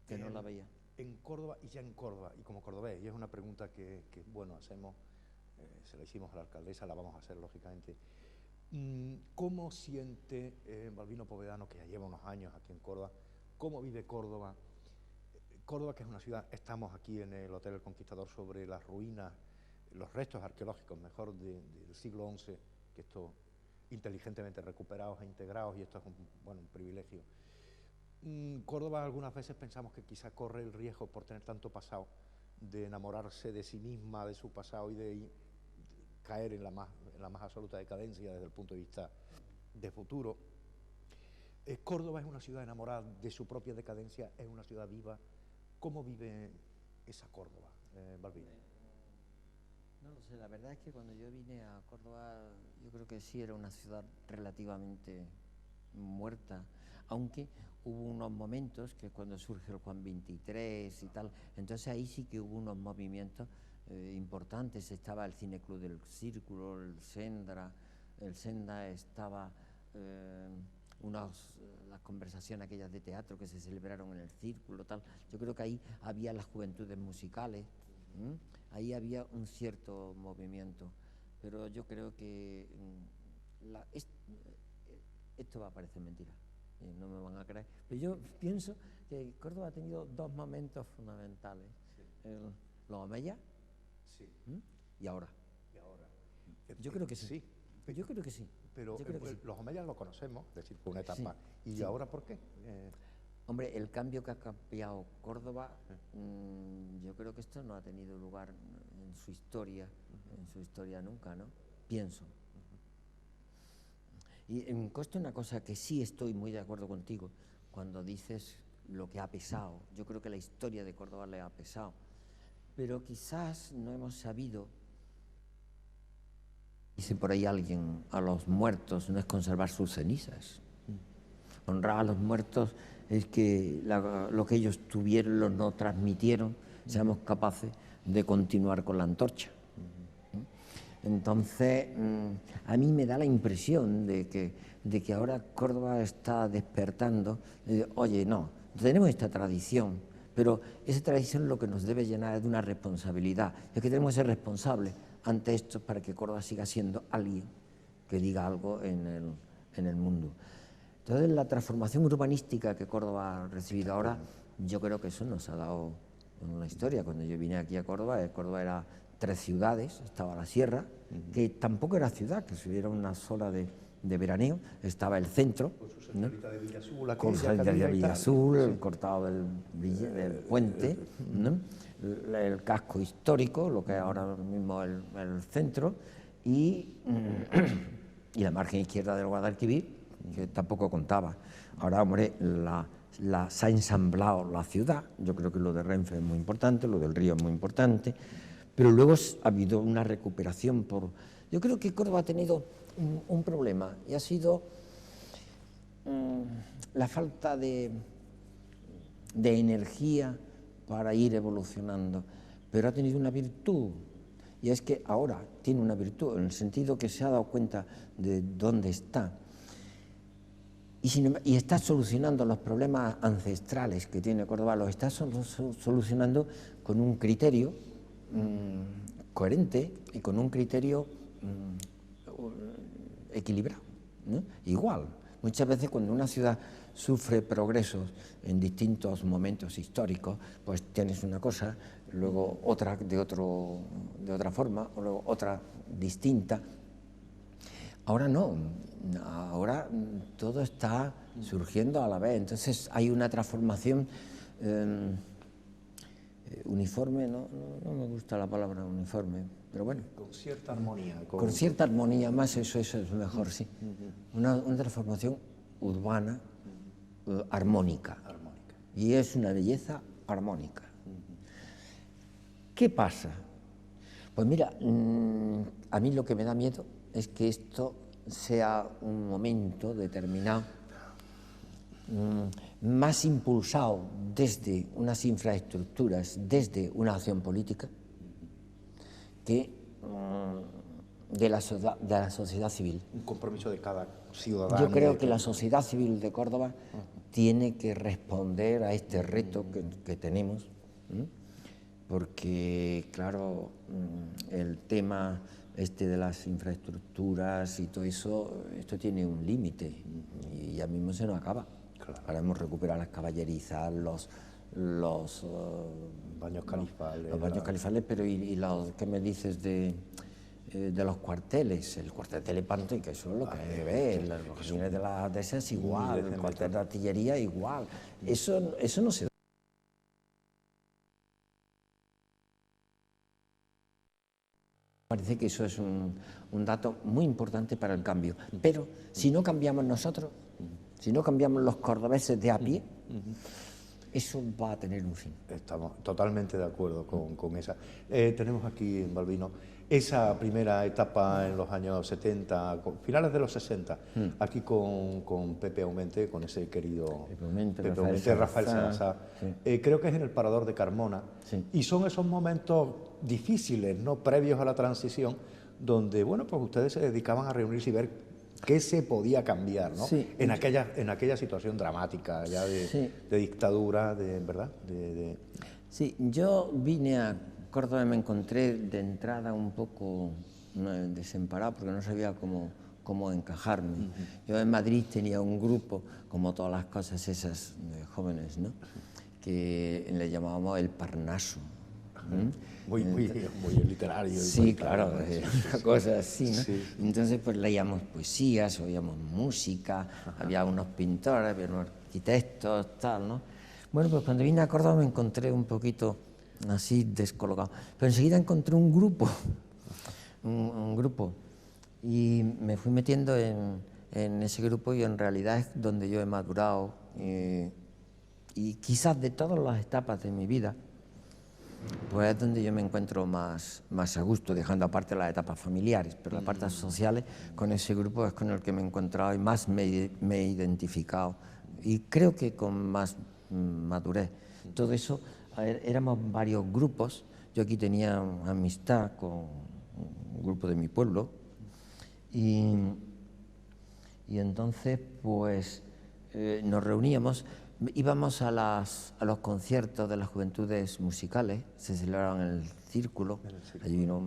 la veía. En Córdoba, y ya en Córdoba, y como cordobés, y es una pregunta que bueno, hacemos, se la hicimos a la alcaldesa, la vamos a hacer lógicamente. ¿Cómo siente Balbino Povedano, que ya lleva unos años aquí en Córdoba, cómo vive Córdoba? Córdoba, que es una ciudad, estamos aquí en el Hotel El Conquistador sobre las ruinas, los restos arqueológicos, mejor, del siglo XI, que esto inteligentemente recuperados e integrados, y esto es un privilegio. Córdoba algunas veces pensamos que quizá corre el riesgo, por tener tanto pasado, de enamorarse de sí misma, de su pasado, y de caer en la más absoluta decadencia desde el punto de vista de futuro. Córdoba es una ciudad enamorada de su propia decadencia, es una ciudad viva. ¿Cómo vive esa Córdoba, Balbino? No lo sé, la verdad es que cuando yo vine a Córdoba, yo creo que sí era una ciudad relativamente muerta, aunque hubo unos momentos, que cuando surge el Juan 23 y tal, entonces ahí sí que hubo unos movimientos importantes. Estaba el Cine Club del Círculo, el Senda estaba las conversaciones aquellas de teatro que se celebraron en el Círculo, tal. Yo creo que ahí había las juventudes musicales, ahí había un cierto movimiento, pero yo creo que esto va a parecer mentira, no me van a creer, pero yo pienso que Córdoba ha tenido 2 momentos fundamentales, los Omeyas, y ahora. Yo creo que sí. Yo creo que sí. Pero los Omeyas lo conocemos, es decir, fue una etapa. Sí, ¿Y sí. ahora por qué? Hombre, el cambio que ha cambiado Córdoba, yo creo que esto no ha tenido lugar en su historia nunca, ¿no? Pienso. Y me consta una cosa que sí estoy muy de acuerdo contigo cuando dices lo que ha pesado. Yo creo que la historia de Córdoba le ha pesado, pero quizás no hemos sabido. Dice por ahí alguien, a los muertos no es conservar sus cenizas. Honrar a los muertos es que lo que ellos tuvieron, nos transmitieron, seamos capaces de continuar con la antorcha. Entonces, a mí me da la impresión de que ahora Córdoba está despertando. Oye, no, tenemos esta tradición, pero esa tradición lo que nos debe llenar es de una responsabilidad. Es que tenemos que ser responsables ante esto para que Córdoba siga siendo alguien que diga algo en el mundo. Entonces, la transformación urbanística que Córdoba ha recibido ahora, yo creo que eso nos ha dado una historia. Cuando yo vine aquí a Córdoba, Córdoba era 3 ciudades, estaba la sierra, que tampoco era ciudad, que era una sola de veraneo, estaba el centro, con su salida de Villazul, el cortado del puente, ¿no? El casco histórico, lo que es ahora mismo el centro, y la margen izquierda del Guadalquivir, que tampoco contaba. Ahora, hombre, se ha ensamblado la ciudad. Yo creo que lo de Renfe es muy importante, lo del Río es muy importante, pero luego ha habido una recuperación Yo creo que Córdoba ha tenido un problema, y ha sido la falta de energía para ir evolucionando, pero ha tenido una virtud, y es que ahora tiene una virtud, en el sentido que se ha dado cuenta de dónde está. y está solucionando los problemas ancestrales que tiene Córdoba, los está solucionando con un criterio coherente y con un criterio equilibrado, ¿no? Igual, muchas veces cuando una ciudad sufre progresos en distintos momentos históricos, pues tienes una cosa, luego otra de otra forma, o luego otra distinta. Ahora no, ahora todo está surgiendo a la vez, entonces hay una transformación uniforme, no me gusta la palabra uniforme, pero bueno. Con cierta armonía. Con cierta armonía, más eso es mejor, sí. Una transformación urbana, armónica. Y es una belleza armónica. ¿Qué pasa? Pues mira, a mí lo que me da miedo es que esto sea un momento determinado más impulsado desde unas infraestructuras, desde una acción política, que de la sociedad civil. Un compromiso de cada ciudadano. Yo creo que la sociedad civil de Córdoba tiene que responder a este reto que tenemos, porque, claro, el tema de las infraestructuras y todo eso, esto tiene un límite y ya mismo se nos acaba. Claro. Ahora hemos recuperado las caballerizas, los baños califales. Los baños califales, pero ¿y qué me dices de los cuarteles? El cuartel de Lepanto, y que eso es lo que hay que ver, las cocinas de las esas igual, el cuartel de artillería igual. Eso no se da. Parece que eso es un dato muy importante para el cambio. Pero si no cambiamos nosotros, si no cambiamos los cordobeses de a pie, eso va a tener un fin. Estamos totalmente de acuerdo con esa. Tenemos aquí en Balbino esa primera etapa en los años 70, finales de los 60, aquí con Pepe Aumente, con ese querido Pepe Aumente, Rafael Salazar. Sí. Creo que es en el Parador de Carmona. Sí. Y son esos momentos difíciles, ¿no?, previos a la transición, donde, bueno, pues ustedes se dedicaban a reunirse y ver qué se podía cambiar, ¿no? Sí. En aquella situación dramática ya de dictadura, ¿verdad? Sí, yo vine a Córdoba y me encontré de entrada un poco desemparado porque no sabía cómo encajarme. Yo en Madrid tenía un grupo, como todas las cosas esas de jóvenes, ¿no?, que le llamábamos el Parnaso. Muy literario. Sí, claro, una cosa así, ¿no? Sí. Entonces, pues leíamos poesías, oíamos música, había unos pintores, había unos arquitectos, tal, ¿no? Bueno, pues cuando vine a Córdoba me encontré un poquito así descolocado. Pero enseguida encontré un grupo, y me fui metiendo en ese grupo y en realidad es donde yo he madurado y quizás de todas las etapas de mi vida, pues es donde yo me encuentro más a gusto, dejando aparte las etapas familiares, pero las partes sociales, con ese grupo es con el que me he encontrado y más me he identificado, y creo que con más madurez. Todo eso, éramos varios grupos. Yo aquí tenía amistad con un grupo de mi pueblo, y entonces pues nos reuníamos. Íbamos a los conciertos de las juventudes musicales, se celebraban en el Círculo, allí vino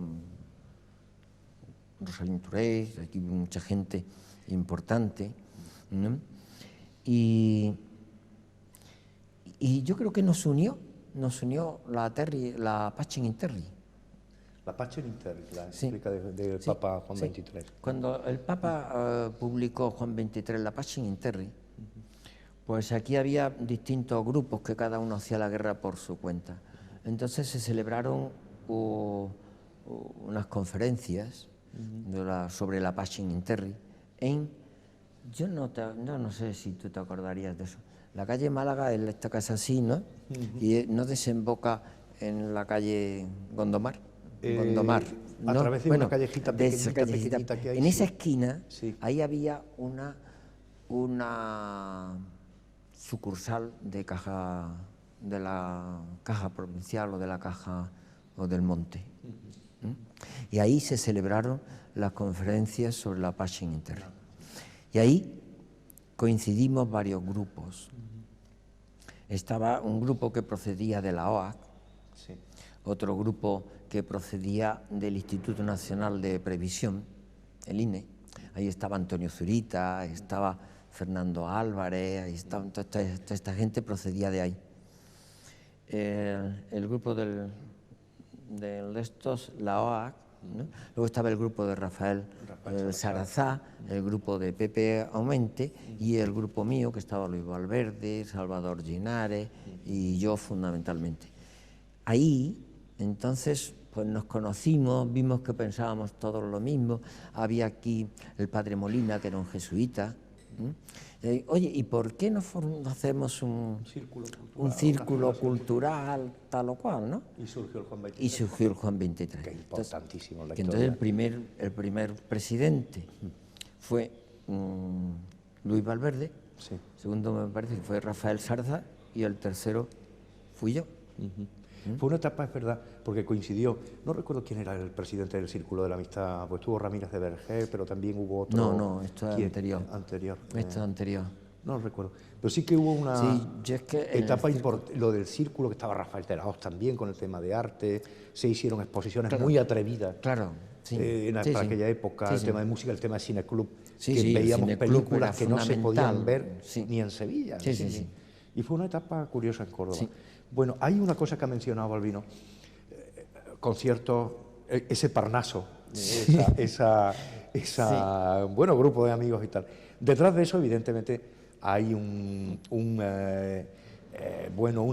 Rosalín Touré, aquí mucha gente importante, ¿no? Y yo creo que nos unió la Pachen Interri. La Pachen Interri, la encíclica del Papa Juan XXIII. Cuando el Papa publicó Juan XXIII la Pachen Interri, pues aquí había distintos grupos que cada uno hacía la guerra por su cuenta. Entonces se celebraron unas conferencias sobre la Pachen Interri yo no sé si tú te acordarías de eso. La calle Málaga, esta casa así, ¿no? Y no desemboca en la calle Gondomar. A través de una callejita pequeñita que hay. En esa esquina, ahí había una sucursal de la Caja Provincial o de la Caja o del Monte. Y ahí se celebraron las conferencias sobre la Pachen Interri. Y ahí coincidimos varios grupos. Estaba un grupo que procedía de la OAC, Sí. otro grupo que procedía del Instituto Nacional de Previsión, el INE. Ahí estaba Antonio Zurita, estaba Fernando Álvarez, ahí estaba, toda esta gente procedía de ahí. El grupo de estos, la OAC, ¿no? Luego estaba el grupo de Rafael Sarazá, el grupo de Pepe Aumente y el grupo mío, que estaba Luis Valverde, Salvador Ginares y yo fundamentalmente. Ahí, entonces, pues nos conocimos, vimos que pensábamos todos lo mismo. Había aquí el padre Molina, que era un jesuita. Oye, ¿y por qué no hacemos un círculo cultural tal o cual, ¿no? Y surgió el Juan 23. Y surgió el Juan 23. Que importantísimo en la historia. historia. Entonces el primer presidente fue Luis Valverde, Sí. segundo me parece que fue Rafael Sarza y el tercero fui yo. Fue una etapa, es verdad, porque coincidió, no recuerdo quién era el presidente del Círculo de la Amistad, pues estuvo Ramírez de Vergé, pero también hubo otro... No, esto es anterior. Esto es anterior. No recuerdo, pero sí que hubo una etapa importante, lo del Círculo, que estaba Rafael Teraos también con el tema de arte, se hicieron exposiciones muy atrevidas para aquella época, el tema de música, el tema de Cine Club, que el veíamos Cine Club películas que no se podían ver ni en Sevilla. Sí. Y fue una etapa curiosa en Córdoba. Sí. Bueno, hay una cosa que ha mencionado Balbino, conciertos, ese Parnaso, bueno, grupo de amigos y tal. Detrás de eso, evidentemente, hay una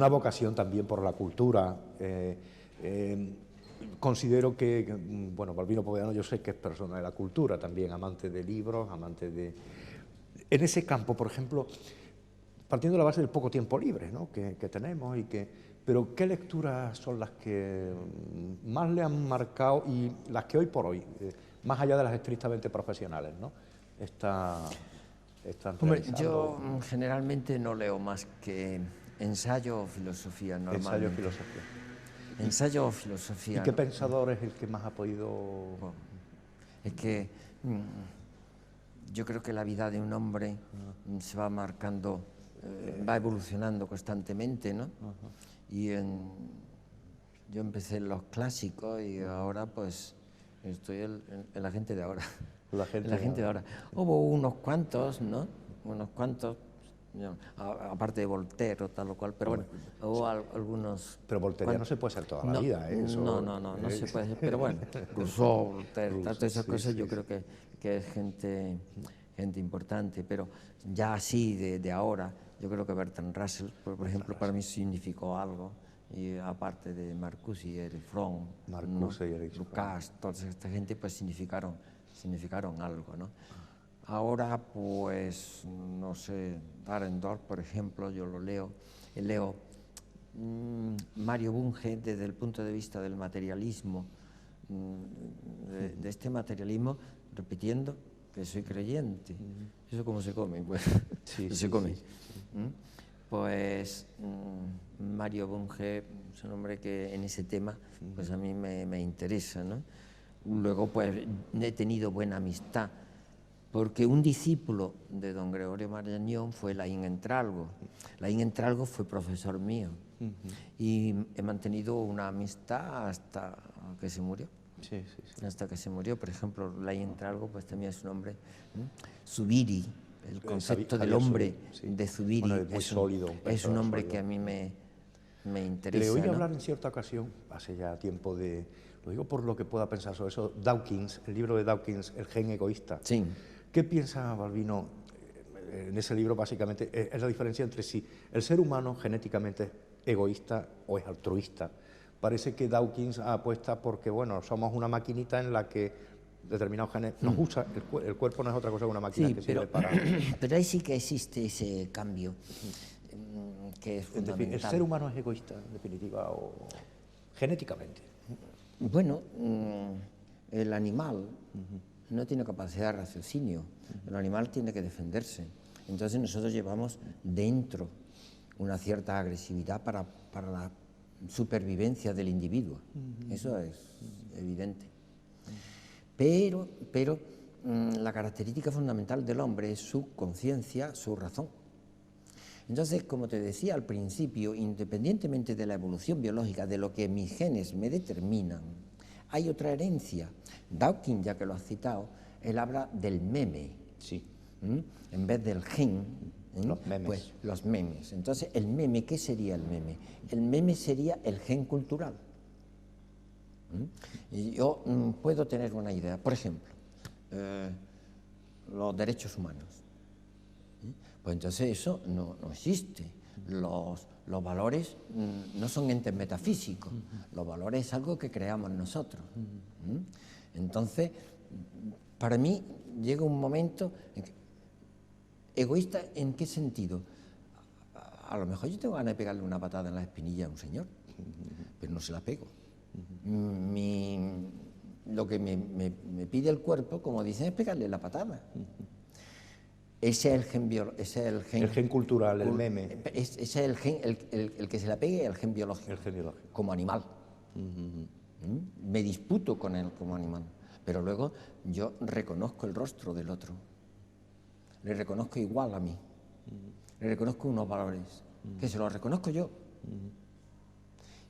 vocación también por la cultura. Considero que, bueno, Balbino Povedano yo sé que es persona de la cultura también, amante de libros, amante de... En ese campo, por ejemplo, partiendo de la base del poco tiempo libre, ¿no?, que tenemos, pero ¿qué lecturas son las que más le han marcado y las que hoy por hoy, más allá de las estrictamente profesionales, ¿no?, están realizando? Yo generalmente no leo más que ensayo o filosofía normalmente. Ensayo o filosofía. Ensayo o filosofía. ¿Y qué pensador es el que más ha podido...? Bueno, es que yo creo que la vida de un hombre se va marcando, va evolucionando constantemente, ¿no? Y yo empecé en los clásicos y ahora pues estoy en la gente de ahora. La gente de ahora. Hubo unos cuantos, ¿no? Unos cuantos, aparte de Voltaire o tal o cual, pero bueno, hubo algunos... Pero Voltaire no se puede ser toda la vida, ¿eh? Eso, no se puede ser, pero bueno, Rousseau, Voltaire, todas esas cosas yo creo que es gente importante, pero ya así de ahora, yo creo que Bertrand Russell, por ejemplo, para mí significó algo, y aparte de Marcuse y Erich Fromm, Lukács, toda esta gente pues significaron algo, ¿no? Ahora, pues, no sé, Dahrendorf, por ejemplo, yo lo leo, Mario Bunge desde el punto de vista del materialismo, de este materialismo, repitiendo que soy creyente. ¿Eso cómo se come? Pues, se come. Pues Mario Bunge es un hombre que en ese tema, pues a mí me interesa, ¿no? Luego, pues, he tenido buena amistad, porque un discípulo de don Gregorio Marañón fue Laín Entralgo. Laín Entralgo fue profesor mío y he mantenido una amistad hasta que se murió. Hasta que se murió, por ejemplo, Laín Entralgo, pues también es un hombre. Zubiri, el concepto del hombre de Zubiri, es un hombre que a mí me interesa. Le oí hablar en cierta ocasión, hace ya tiempo lo digo por lo que pueda pensar sobre eso, Dawkins, el libro de Dawkins, El gen egoísta. Sí. ¿Qué piensa Balbino en ese libro? Básicamente es la diferencia entre si el ser humano genéticamente es egoísta o es altruista. Parece que Dawkins apuesta porque, bueno, somos una maquinita en la que determinados genes nos usa, el cuerpo no es otra cosa que una máquina que sirve para... Pero ahí sí que existe ese cambio, que es fundamental. ¿El ser humano es egoísta, en definitiva, o genéticamente? Bueno, el animal no tiene capacidad de raciocinio, el animal tiene que defenderse. Entonces nosotros llevamos dentro una cierta agresividad para la supervivencia del individuo. Eso es evidente. Pero la característica fundamental del hombre es su conciencia, su razón. Entonces, como te decía al principio, independientemente de la evolución biológica, de lo que mis genes me determinan, hay otra herencia. Dawkins, ya que lo has citado, él habla del meme. Sí. En vez del gen, los memes. Pues los memes. Entonces, el meme, ¿qué sería el meme? El meme sería el gen cultural. Y yo puedo tener una idea. Por ejemplo, los derechos humanos. Pues entonces eso no existe. Los valores no son entes metafísicos. Los valores es algo que creamos nosotros. Entonces, para mí llega un momento en que, ¿egoísta en qué sentido? A lo mejor yo tengo ganas de pegarle una patada en la espinilla a un señor, pero no se la pego. Lo que me pide el cuerpo, como dicen, es pegarle la patada. Ese es el gen, el gen cultural, el meme. Ese es el gen, el que se la pegue, el gen biológico. El gen biológico. Como animal. Me disputo con él como animal. Pero luego yo reconozco el rostro del otro. Le reconozco igual a mí. Le reconozco unos valores. Que se los reconozco yo.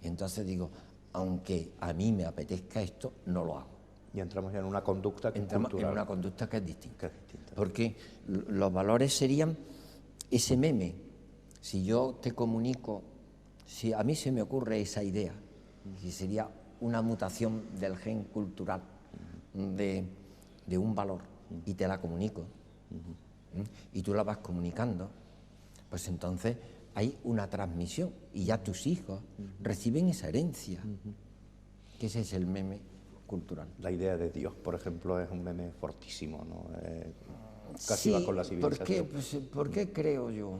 Y entonces digo, aunque a mí me apetezca esto, no lo hago. Y entramos ya en una conducta Entramos cultural. en una conducta que es distinta. Porque los valores serían ese meme. Si yo te comunico, si a mí se me ocurre esa idea, que sería una mutación del gen cultural de un valor, y te la comunico, y tú la vas comunicando, pues entonces hay una transmisión, y ya tus hijos reciben esa herencia, que ese es el meme cultural. La idea de Dios, por ejemplo, es un meme fortísimo, ¿no? Casi va con la civilización. ¿Por qué creo yo?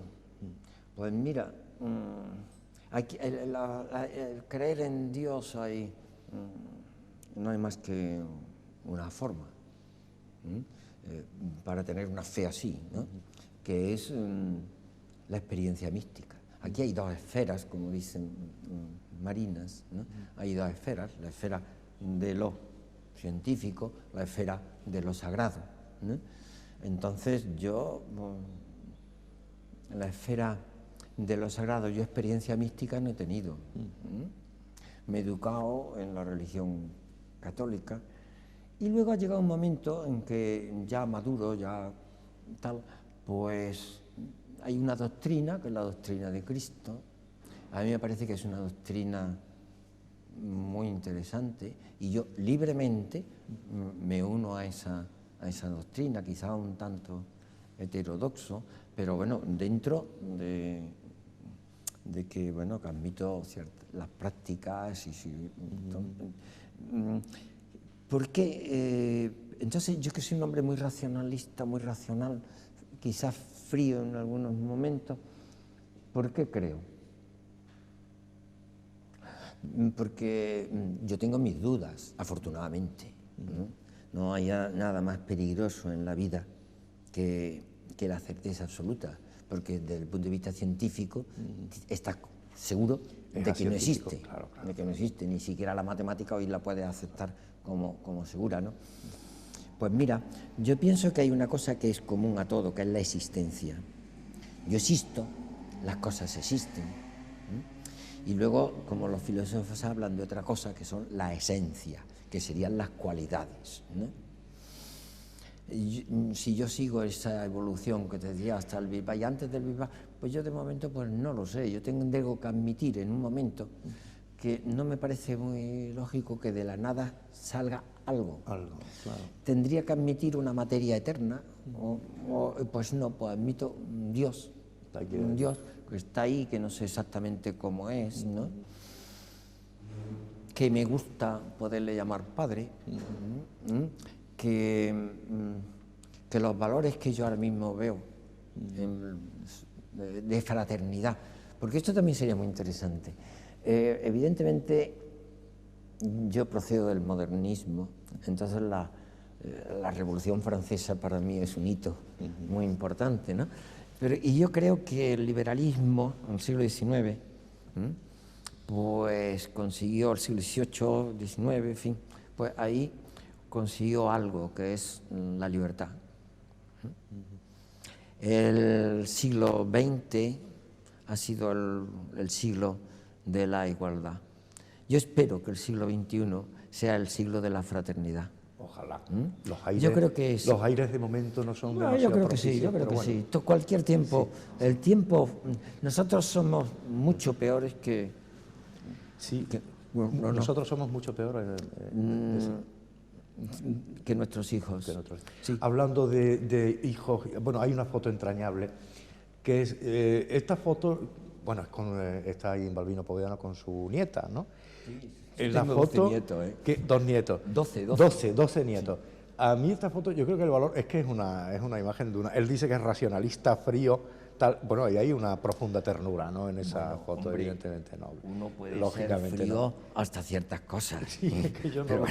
Pues mira, el creer en Dios no hay más que una forma para tener una fe así, ¿no? Que es la experiencia mística. Aquí hay dos esferas, como dicen marinas, ¿no? Hay dos esferas, la esfera de lo científico, la esfera de lo sagrado, ¿no? Entonces yo, en la esfera de lo sagrado, yo experiencia mística no he tenido. Me he educado en la religión católica y luego ha llegado un momento en que ya maduro, ya tal, pues hay una doctrina, que es la doctrina de Cristo. A mí me parece que es una doctrina muy interesante y yo libremente me uno a esa doctrina, quizá un tanto heterodoxo, pero bueno, dentro de que, bueno, que admito las prácticas porque entonces yo que soy un hombre muy racionalista, muy racional, quizás frío en algunos momentos, ¿por qué creo? Porque yo tengo mis dudas, afortunadamente, ¿no? No hay nada más peligroso en la vida que la certeza absoluta, porque desde el punto de vista científico estás seguro de que no existe, claro. de que no existe, ni siquiera la matemática hoy la puedes aceptar como segura, ¿no? Pues mira, yo pienso que hay una cosa que es común a todo, que es la existencia. Yo existo, las cosas existen. Y luego, como los filósofos hablan de otra cosa, que son la esencia, que serían las cualidades, ¿no? Si yo sigo esa evolución que te decía hasta el Big Bang y antes del Big Bang, pues yo de momento pues no lo sé. Yo tengo que admitir en un momento que no me parece muy lógico que de la nada salga algo. Algo, claro. Tendría que admitir una materia eterna, pues no, pues admito un Dios que está ahí, que no sé exactamente cómo es, ¿no? Que me gusta poderle llamar padre, que los valores que yo ahora mismo veo de fraternidad, porque esto también sería muy interesante. Evidentemente yo procedo del modernismo, entonces la Revolución Francesa para mí es un hito muy importante, ¿no? Y yo creo que el liberalismo en el siglo XIX pues consiguió el siglo XVIII, XIX, en fin, pues ahí consiguió algo, que es la libertad. El siglo XX ha sido el siglo de la igualdad. Yo espero que el siglo XXI sea el siglo de la fraternidad. Ojalá. Yo creo que los aires de momento no son demasiado yo creo que propicios, sí, yo creo que bueno. sí. Cualquier tiempo, el tiempo, nosotros somos mucho peores que... Sí, bueno, nosotros somos mucho peores que nuestros hijos. Sí. Hablando de hijos, bueno, hay una foto entrañable, que es esta foto, bueno, está ahí en Balbino Povedano con su nieta, ¿no? Sí. En la foto, 12 nietos, ¿eh? 2 nietos. 12 nietos. Sí. A mí esta foto, yo creo que el valor es que es una imagen de una... Él dice que es racionalista, frío, tal. Bueno, y hay una profunda ternura, ¿no? En esa foto, hombre, evidentemente noble. Uno puede ser frío hasta ciertas cosas. Sí, es que yo no lo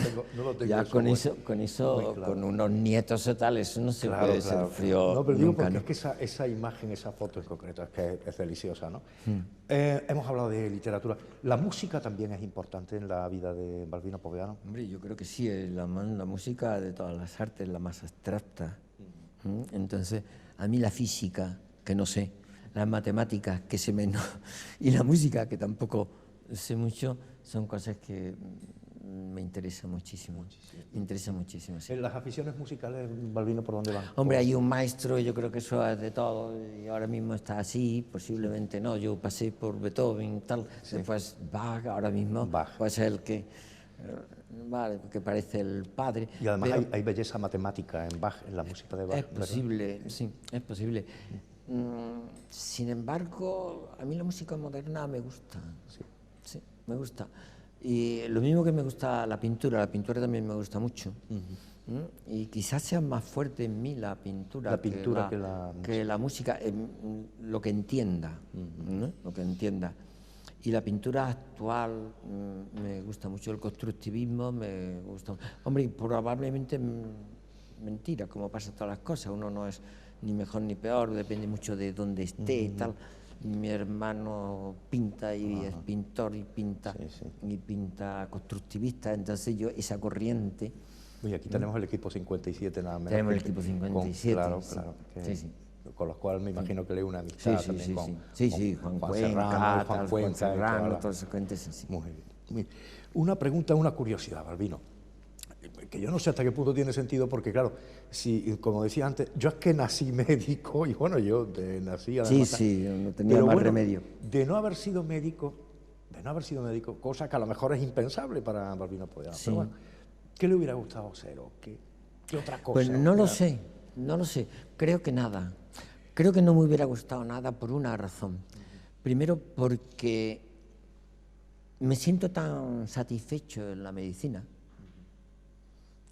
tengo. Ya con eso, claro. Con unos nietos o tal, eso no se puede ser frío. No, pero digo porque es que esa imagen, esa foto en concreto, es que es deliciosa, ¿no? Hemos hablado de literatura. ¿La música también es importante en la vida de Balbino Povedano? Hombre, yo creo que sí, la música de todas las artes es la más abstracta. Entonces, a mí la física, que no sé, las matemáticas, que sé menos, y la música, que tampoco sé mucho, son cosas que me interesan muchísimo. Me interesa muchísimo, sí. ¿En las aficiones musicales, Balbino, por dónde van? Hombre, hay un maestro, yo creo que eso es de todo, y ahora mismo está así, posiblemente no. Yo pasé por Beethoven y tal, sí. Después Bach, ahora mismo, pues el que... Vale, que parece el padre. Y además hay belleza matemática en Bach, en la música de Bach. Es posible, ¿verdad? Sí, es posible. Sin embargo, a mí la música moderna me gusta. Sí, me gusta. Y lo mismo que me gusta la pintura también me gusta mucho. Y quizás sea más fuerte en mí la pintura que la música, lo que entienda, ¿no? Lo que entienda. Y la pintura actual me gusta mucho, el constructivismo me gusta. Hombre, probablemente mentira, como pasa todas las cosas, uno no es ni mejor ni peor, depende mucho de dónde esté y tal. Mi hermano pinta y es pintor y pinta, y pinta constructivista, entonces yo esa corriente... Y aquí tenemos el equipo 57 nada menos. Tenemos el equipo 57. Claro. Sí. Con los cuales me imagino que le una amistad también con Juan Serrano, todos esos cuentes, sí. Muy bien. Una pregunta, una curiosidad, Balbino, que yo no sé hasta qué punto tiene sentido, porque claro, si, como decía antes, yo es que nací médico, y bueno, yo nací además... Sí, no tenía más remedio. De no haber sido médico, cosa que a lo mejor es impensable para Balbino Povedano, pero bueno, ¿qué le hubiera gustado ser o qué otra cosa? Pues no lo sé, creo que nada. Creo que no me hubiera gustado nada por una razón. Primero porque me siento tan satisfecho en la medicina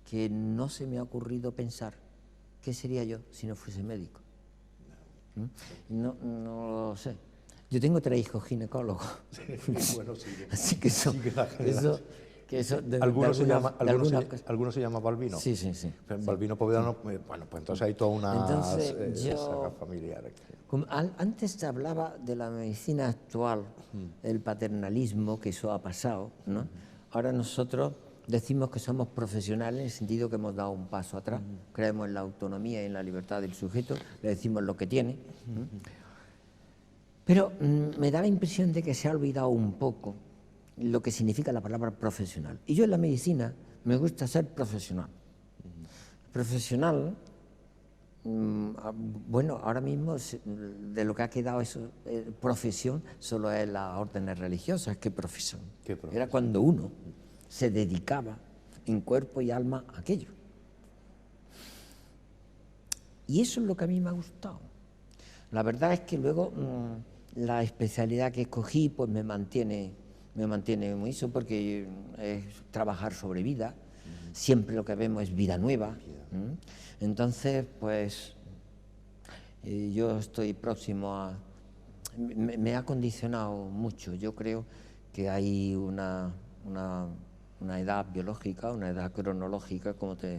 que no se me ha ocurrido pensar qué sería yo si no fuese médico. No lo sé. Yo tengo 3 hijos ginecólogos. Bueno, sí, así que ¿Alguno se llama Balbino? Sí. Balbino Povedano, bueno, pues entonces hay toda una saga familiar. Antes te hablaba de la medicina actual, el paternalismo, que eso ha pasado, ¿no? Ahora nosotros decimos que somos profesionales en el sentido que hemos dado un paso atrás, creemos en la autonomía y en la libertad del sujeto, le decimos lo que tiene. Pero me da la impresión de que se ha olvidado un poco lo que significa la palabra profesional. Y yo en la medicina me gusta ser profesional. Profesional, bueno, ahora mismo de lo que ha quedado eso, profesión, solo es las órdenes religiosas. ¿Qué profesión? Era cuando uno se dedicaba en cuerpo y alma a aquello. Y eso es lo que a mí me ha gustado. La verdad es que luego la especialidad que escogí pues me mantiene muy eso, porque es trabajar sobre vida, siempre lo que vemos es vida nueva. Entonces, pues, yo estoy próximo a... Me ha condicionado mucho. Yo creo que hay una edad biológica, una edad cronológica, como te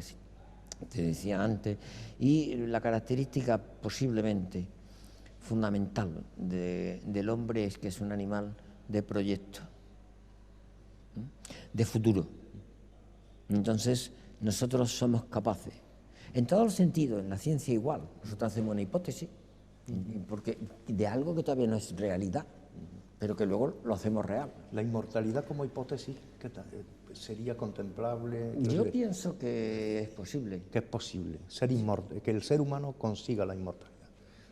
decía antes, y la característica posiblemente fundamental del hombre es que es un animal de proyecto, de futuro. Entonces, nosotros somos capaces, en todos los sentidos, en la ciencia igual, nosotros hacemos una hipótesis porque de algo que todavía no es realidad, pero que luego lo hacemos real. ¿La inmortalidad como hipótesis sería contemplable? Yo pienso que es posible. Que es posible, que el ser humano consiga la inmortalidad.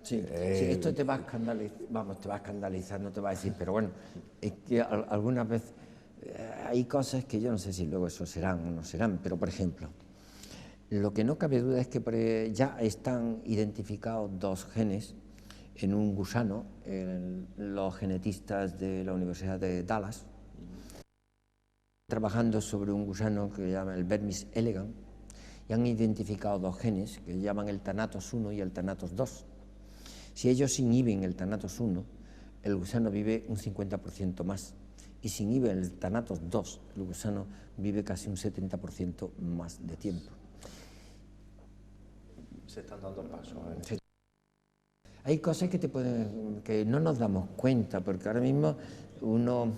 Sí, sí, esto te va a escandalizar, vamos, te va a escandalizar, no te va a decir, pero bueno, es que algunas veces hay cosas que yo no sé si luego eso serán o no serán, pero por ejemplo, lo que no cabe duda es que ya están identificados 2 genes en un gusano, los genetistas de la Universidad de Dallas, trabajando sobre un gusano que se llama el Vermis elegans, y han identificado 2 genes que llaman el Thanatos 1 y el Thanatos 2. Si ellos inhiben el Thanatos 1, el gusano vive un 50% más, y si inhiben el Thanatos 2, el gusano vive casi un 70% más de tiempo. Se están dando pasos. Hay cosas que no nos damos cuenta, porque ahora mismo uno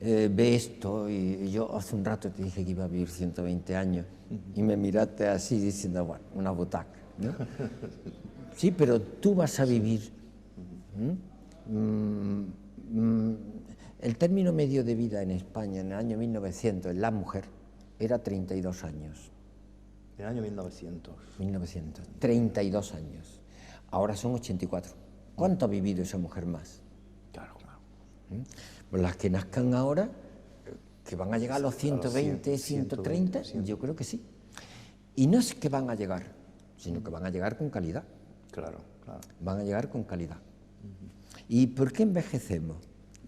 ve esto, y yo hace un rato te dije que iba a vivir 120 años, y me miraste así diciendo, bueno, una butaca, ¿no? Sí, pero tú vas a vivir. El término medio de vida en España en el año 1900, en la mujer, era 32 años. En el año 1900. 32 años. Ahora son 84. ¿Cuánto ha vivido esa mujer más? Claro, claro. Pues las que nazcan ahora, que van a llegar a los 120, 130, yo creo que sí. Y no es que van a llegar, sino que van a llegar con calidad. Claro, claro. Van a llegar con calidad. ¿Y por qué envejecemos?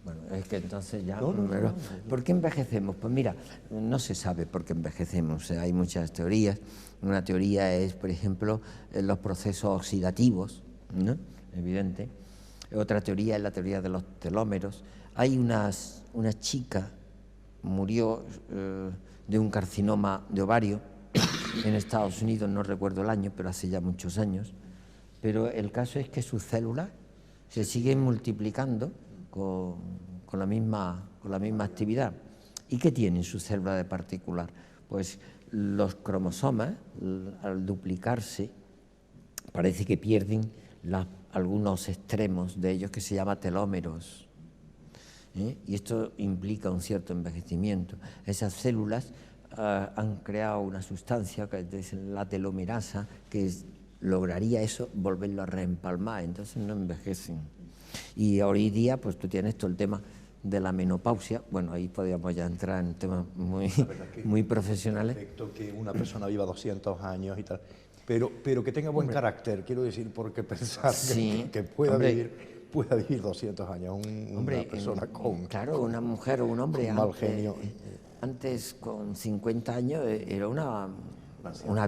Bueno, es que entonces ya... ¿Por qué envejecemos? Pues mira, no se sabe por qué envejecemos. O sea, hay muchas teorías. Una teoría es, por ejemplo, los procesos oxidativos, ¿no? Evidente. Otra teoría es la teoría de los telómeros. Hay una chica, murió de un carcinoma de ovario en Estados Unidos, no recuerdo el año, pero hace ya muchos años. Pero el caso es que sus células se siguen multiplicando con la misma actividad. ¿Y qué tienen sus células de particular? Pues los cromosomas, al duplicarse, parece que pierden algunos extremos de ellos que se llama telómeros. Y esto implica un cierto envejecimiento. Esas células han creado una sustancia, que es la telomerasa, que lograría eso, volverlo a reempalmar, entonces no envejecen. Y hoy día, pues tú tienes todo el tema de la menopausia, bueno, ahí podríamos ya entrar en temas muy profesionales. Perfecto que una persona viva 200 años y tal, pero que tenga buen carácter, quiero decir, porque pensar que pueda vivir 200 años una persona claro, una mujer o un hombre con mal genio. Antes, con 50 años, era una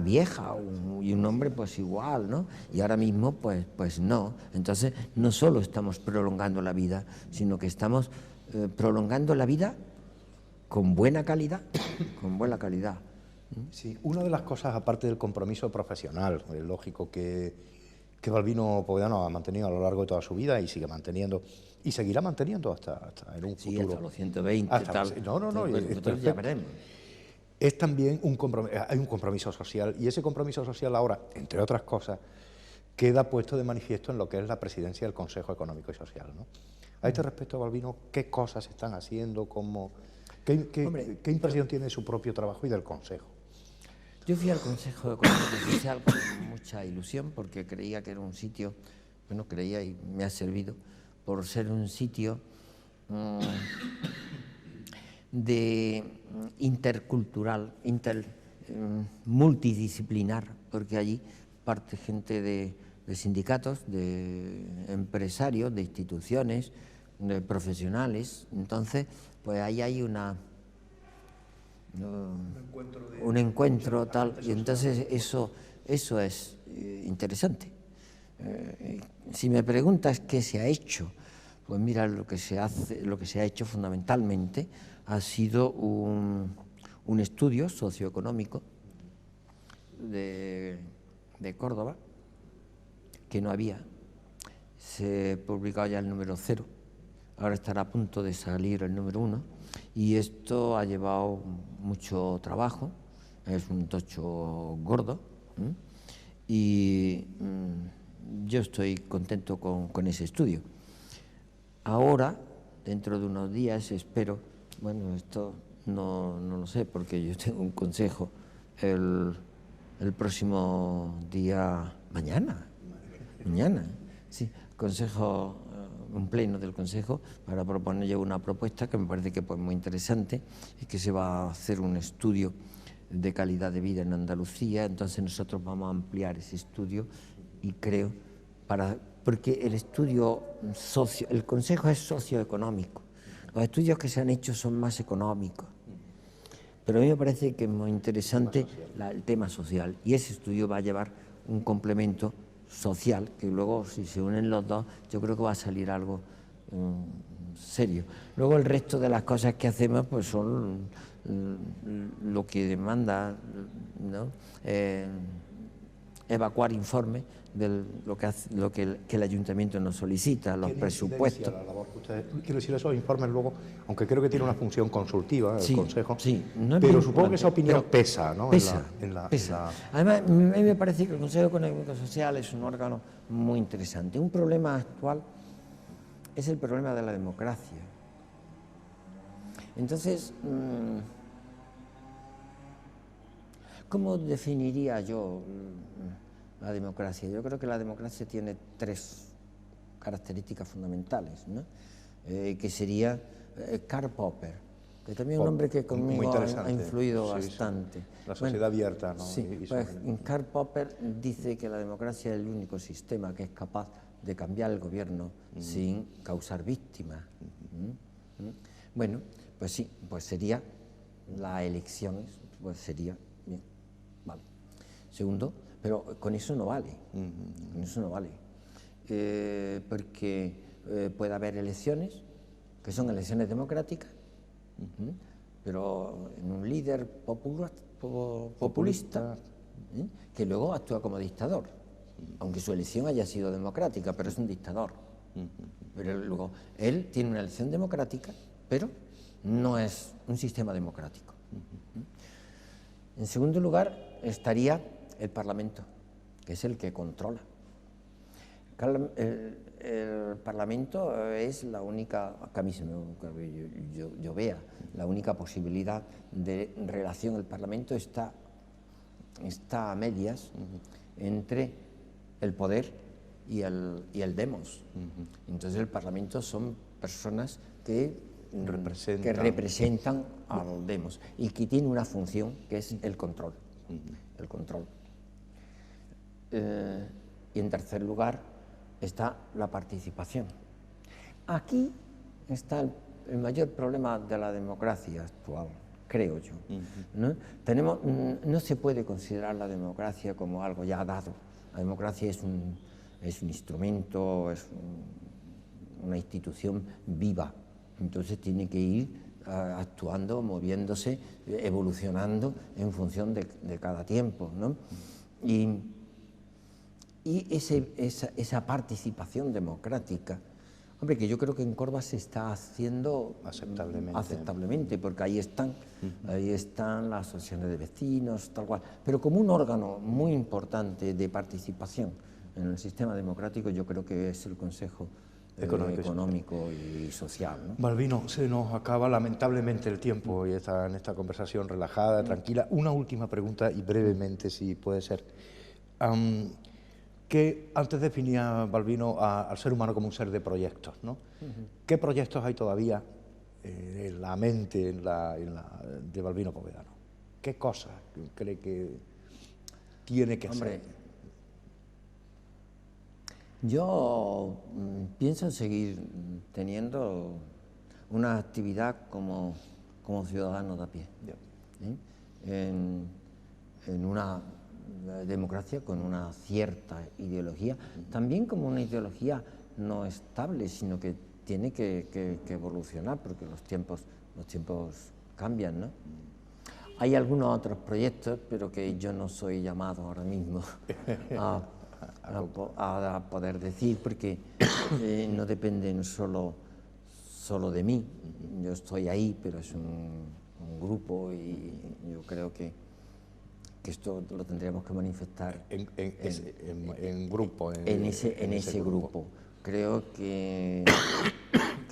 vieja, y un hombre pues igual, ¿no? Y ahora mismo pues no. Entonces no solo estamos prolongando la vida, sino que estamos prolongando la vida con buena calidad, Sí, una de las cosas, aparte del compromiso profesional, es lógico que Balbino Povedano ha mantenido a lo largo de toda su vida y sigue manteniendo, y seguirá manteniendo hasta en un futuro. Hasta los 120, tal. No, Entonces ya veremos. Es también hay un compromiso social, y ese compromiso social ahora, entre otras cosas, queda puesto de manifiesto en lo que es la presidencia del Consejo Económico y Social, ¿no? A este respecto, Balbino, ¿qué cosas se están haciendo? ¿Qué impresión tiene de su propio trabajo y del Consejo? Yo fui al Consejo Económico y Social con mucha ilusión, porque creía que era un sitio, bueno, creía y me ha servido, por ser un sitio de intercultural, multidisciplinar, porque allí parte gente de sindicatos, de empresarios, de instituciones, de profesionales. Entonces, pues ahí hay un encuentro tal, y entonces eso es interesante. Si me preguntas qué se ha hecho, pues mira, lo que se ha hecho fundamentalmente ha sido un estudio socioeconómico de Córdoba, que no había. Se ha publicado ya el número 0, ahora estará a punto de salir el número 1, Y esto ha llevado mucho trabajo, es un tocho gordo, y yo estoy contento con ese estudio. Ahora, dentro de unos días, espero, bueno, esto no lo sé porque yo tengo un consejo el próximo día, mañana, sí, consejo, un pleno del consejo para proponer yo una propuesta que me parece que pues muy interesante, y que se va a hacer un estudio de calidad de vida en Andalucía. Entonces nosotros vamos a ampliar ese estudio y creo, porque el estudio el consejo es socioeconómico, los estudios que se han hecho son más económicos, pero a mí me parece que es muy interesante el tema social, y ese estudio va a llevar un complemento social, que luego si se unen los dos yo creo que va a salir algo serio. Luego el resto de las cosas que hacemos pues son lo que demanda, ¿no? Evacuar informes de lo que el ayuntamiento nos solicita, los presupuestos. La labor que ustedes, quiero decir, esos informes luego, aunque creo que tiene una función consultiva el Consejo, no pero supongo que esa opinión pesa, ¿no? Pesa. Además, a mí me parece que el Consejo Económico Social es un órgano muy interesante. Un problema actual es el problema de la democracia. Entonces, ¿cómo definiría yo la democracia? Yo creo que la democracia tiene tres características fundamentales, ¿no? Que sería Karl Popper, que también es un hombre que conmigo ha influido bastante. Sí. La sociedad abierta, ¿no? Sí, pues Karl Popper dice que la democracia es el único sistema que es capaz de cambiar el gobierno sin causar víctimas. Bueno, pues sí, pues sería las elecciones, pues sería bien, vale. Segundo, pero con eso no vale, con eso no vale, porque puede haber elecciones que son elecciones democráticas, pero en un líder populista que luego actúa como dictador, aunque su elección haya sido democrática, pero es un dictador. Pero luego él tiene una elección democrática, pero no es un sistema democrático. En segundo lugar estaría el Parlamento, que es el que controla. El Parlamento es la única, que a mí yo vea, la única posibilidad de relación. El Parlamento está a medias entre el poder y el demos. Entonces el Parlamento son personas que representan al demos y que tiene una función que es el control. El control. Y en tercer lugar está la participación. Aquí está el mayor problema de la democracia actual, creo yo. ¿No? No se puede considerar la democracia como algo ya dado. La democracia es un instrumento, es una institución viva. Entonces tiene que ir actuando, moviéndose, evolucionando en función de cada tiempo, ¿no? Y esa participación democrática, hombre, que yo creo que en Córdoba se está haciendo aceptablemente, porque ahí están las asociaciones de vecinos, tal cual, pero como un órgano muy importante de participación en el sistema democrático, yo creo que es el Consejo Económico y Social, ¿no? Balbino, se nos acaba lamentablemente el tiempo y está en esta conversación relajada, tranquila. Una última pregunta y brevemente, si puede ser. Que antes definía Balbino al ser humano como un ser de proyectos, ¿no? ¿Qué proyectos hay todavía en la mente de Balbino Povedano? ¿Qué cosas cree que tiene que hacer? Yo pienso seguir teniendo una actividad como ciudadano de a pie, en una democracia con una cierta ideología, también como una ideología no estable, sino que tiene que evolucionar, porque los tiempos cambian, ¿no? Hay algunos otros proyectos, pero que yo no soy llamado ahora mismo a poder decir, porque no dependen solo solo de mí, yo estoy ahí, pero es un grupo y yo creo que esto lo tendríamos que manifestar en grupo. En ese grupo. Creo que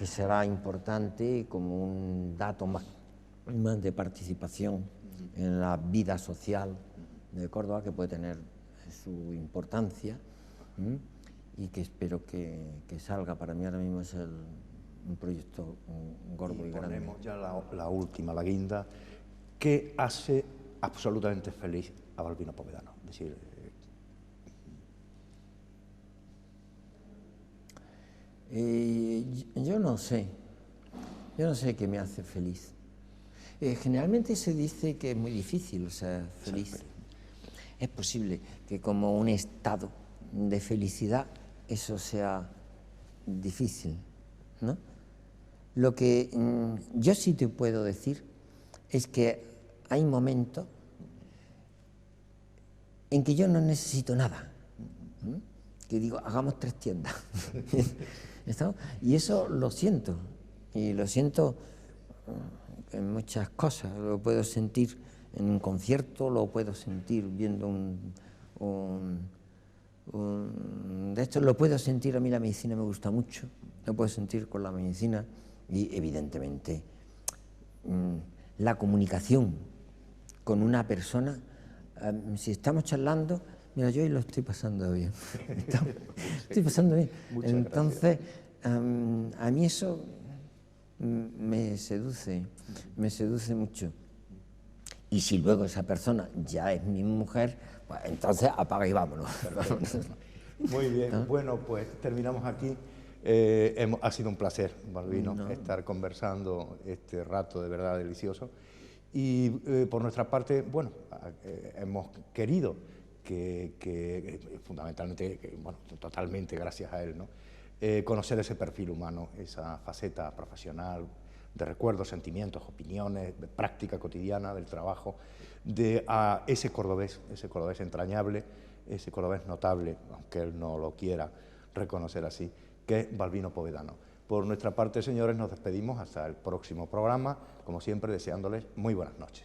será importante como un dato más de participación en la vida social de Córdoba, que puede tener su importancia, y que espero que salga. Para mí ahora mismo es un proyecto gordo y grande. Ponemos ya la última, la guinda, que hace absolutamente feliz a Balbino Povedano. Es decir, yo no sé qué me hace feliz. Generalmente se dice que es muy difícil ser feliz. Es posible que como un estado de felicidad eso sea difícil, ¿no? Lo que yo sí te puedo decir es que hay momentos en que yo no necesito nada, que digo, hagamos 3 tiendas. Y eso lo siento, y lo siento en muchas cosas. Lo puedo sentir en un concierto, lo puedo sentir viendo de esto, lo puedo sentir. A mí la medicina me gusta mucho, lo puedo sentir con la medicina, y evidentemente la comunicación con una persona, si estamos charlando, mira, yo hoy lo estoy pasando bien. Estoy pasando bien. Entonces, a mí eso me seduce mucho. Y si luego esa persona ya es mi mujer, pues entonces apaga y vámonos. Muy bien, bueno, pues terminamos aquí. Ha sido un placer, Balbino, estar conversando este rato de verdad delicioso. Y por nuestra parte, bueno, hemos querido que fundamentalmente, bueno, totalmente gracias a él, ¿no? Conocer ese perfil humano, esa faceta profesional, de recuerdos, sentimientos, opiniones, de práctica cotidiana, del trabajo, de ese cordobés entrañable, ese cordobés notable, aunque él no lo quiera reconocer así, que es Balbino Povedano. Por nuestra parte, señores, nos despedimos hasta el próximo programa, como siempre, deseándoles muy buenas noches.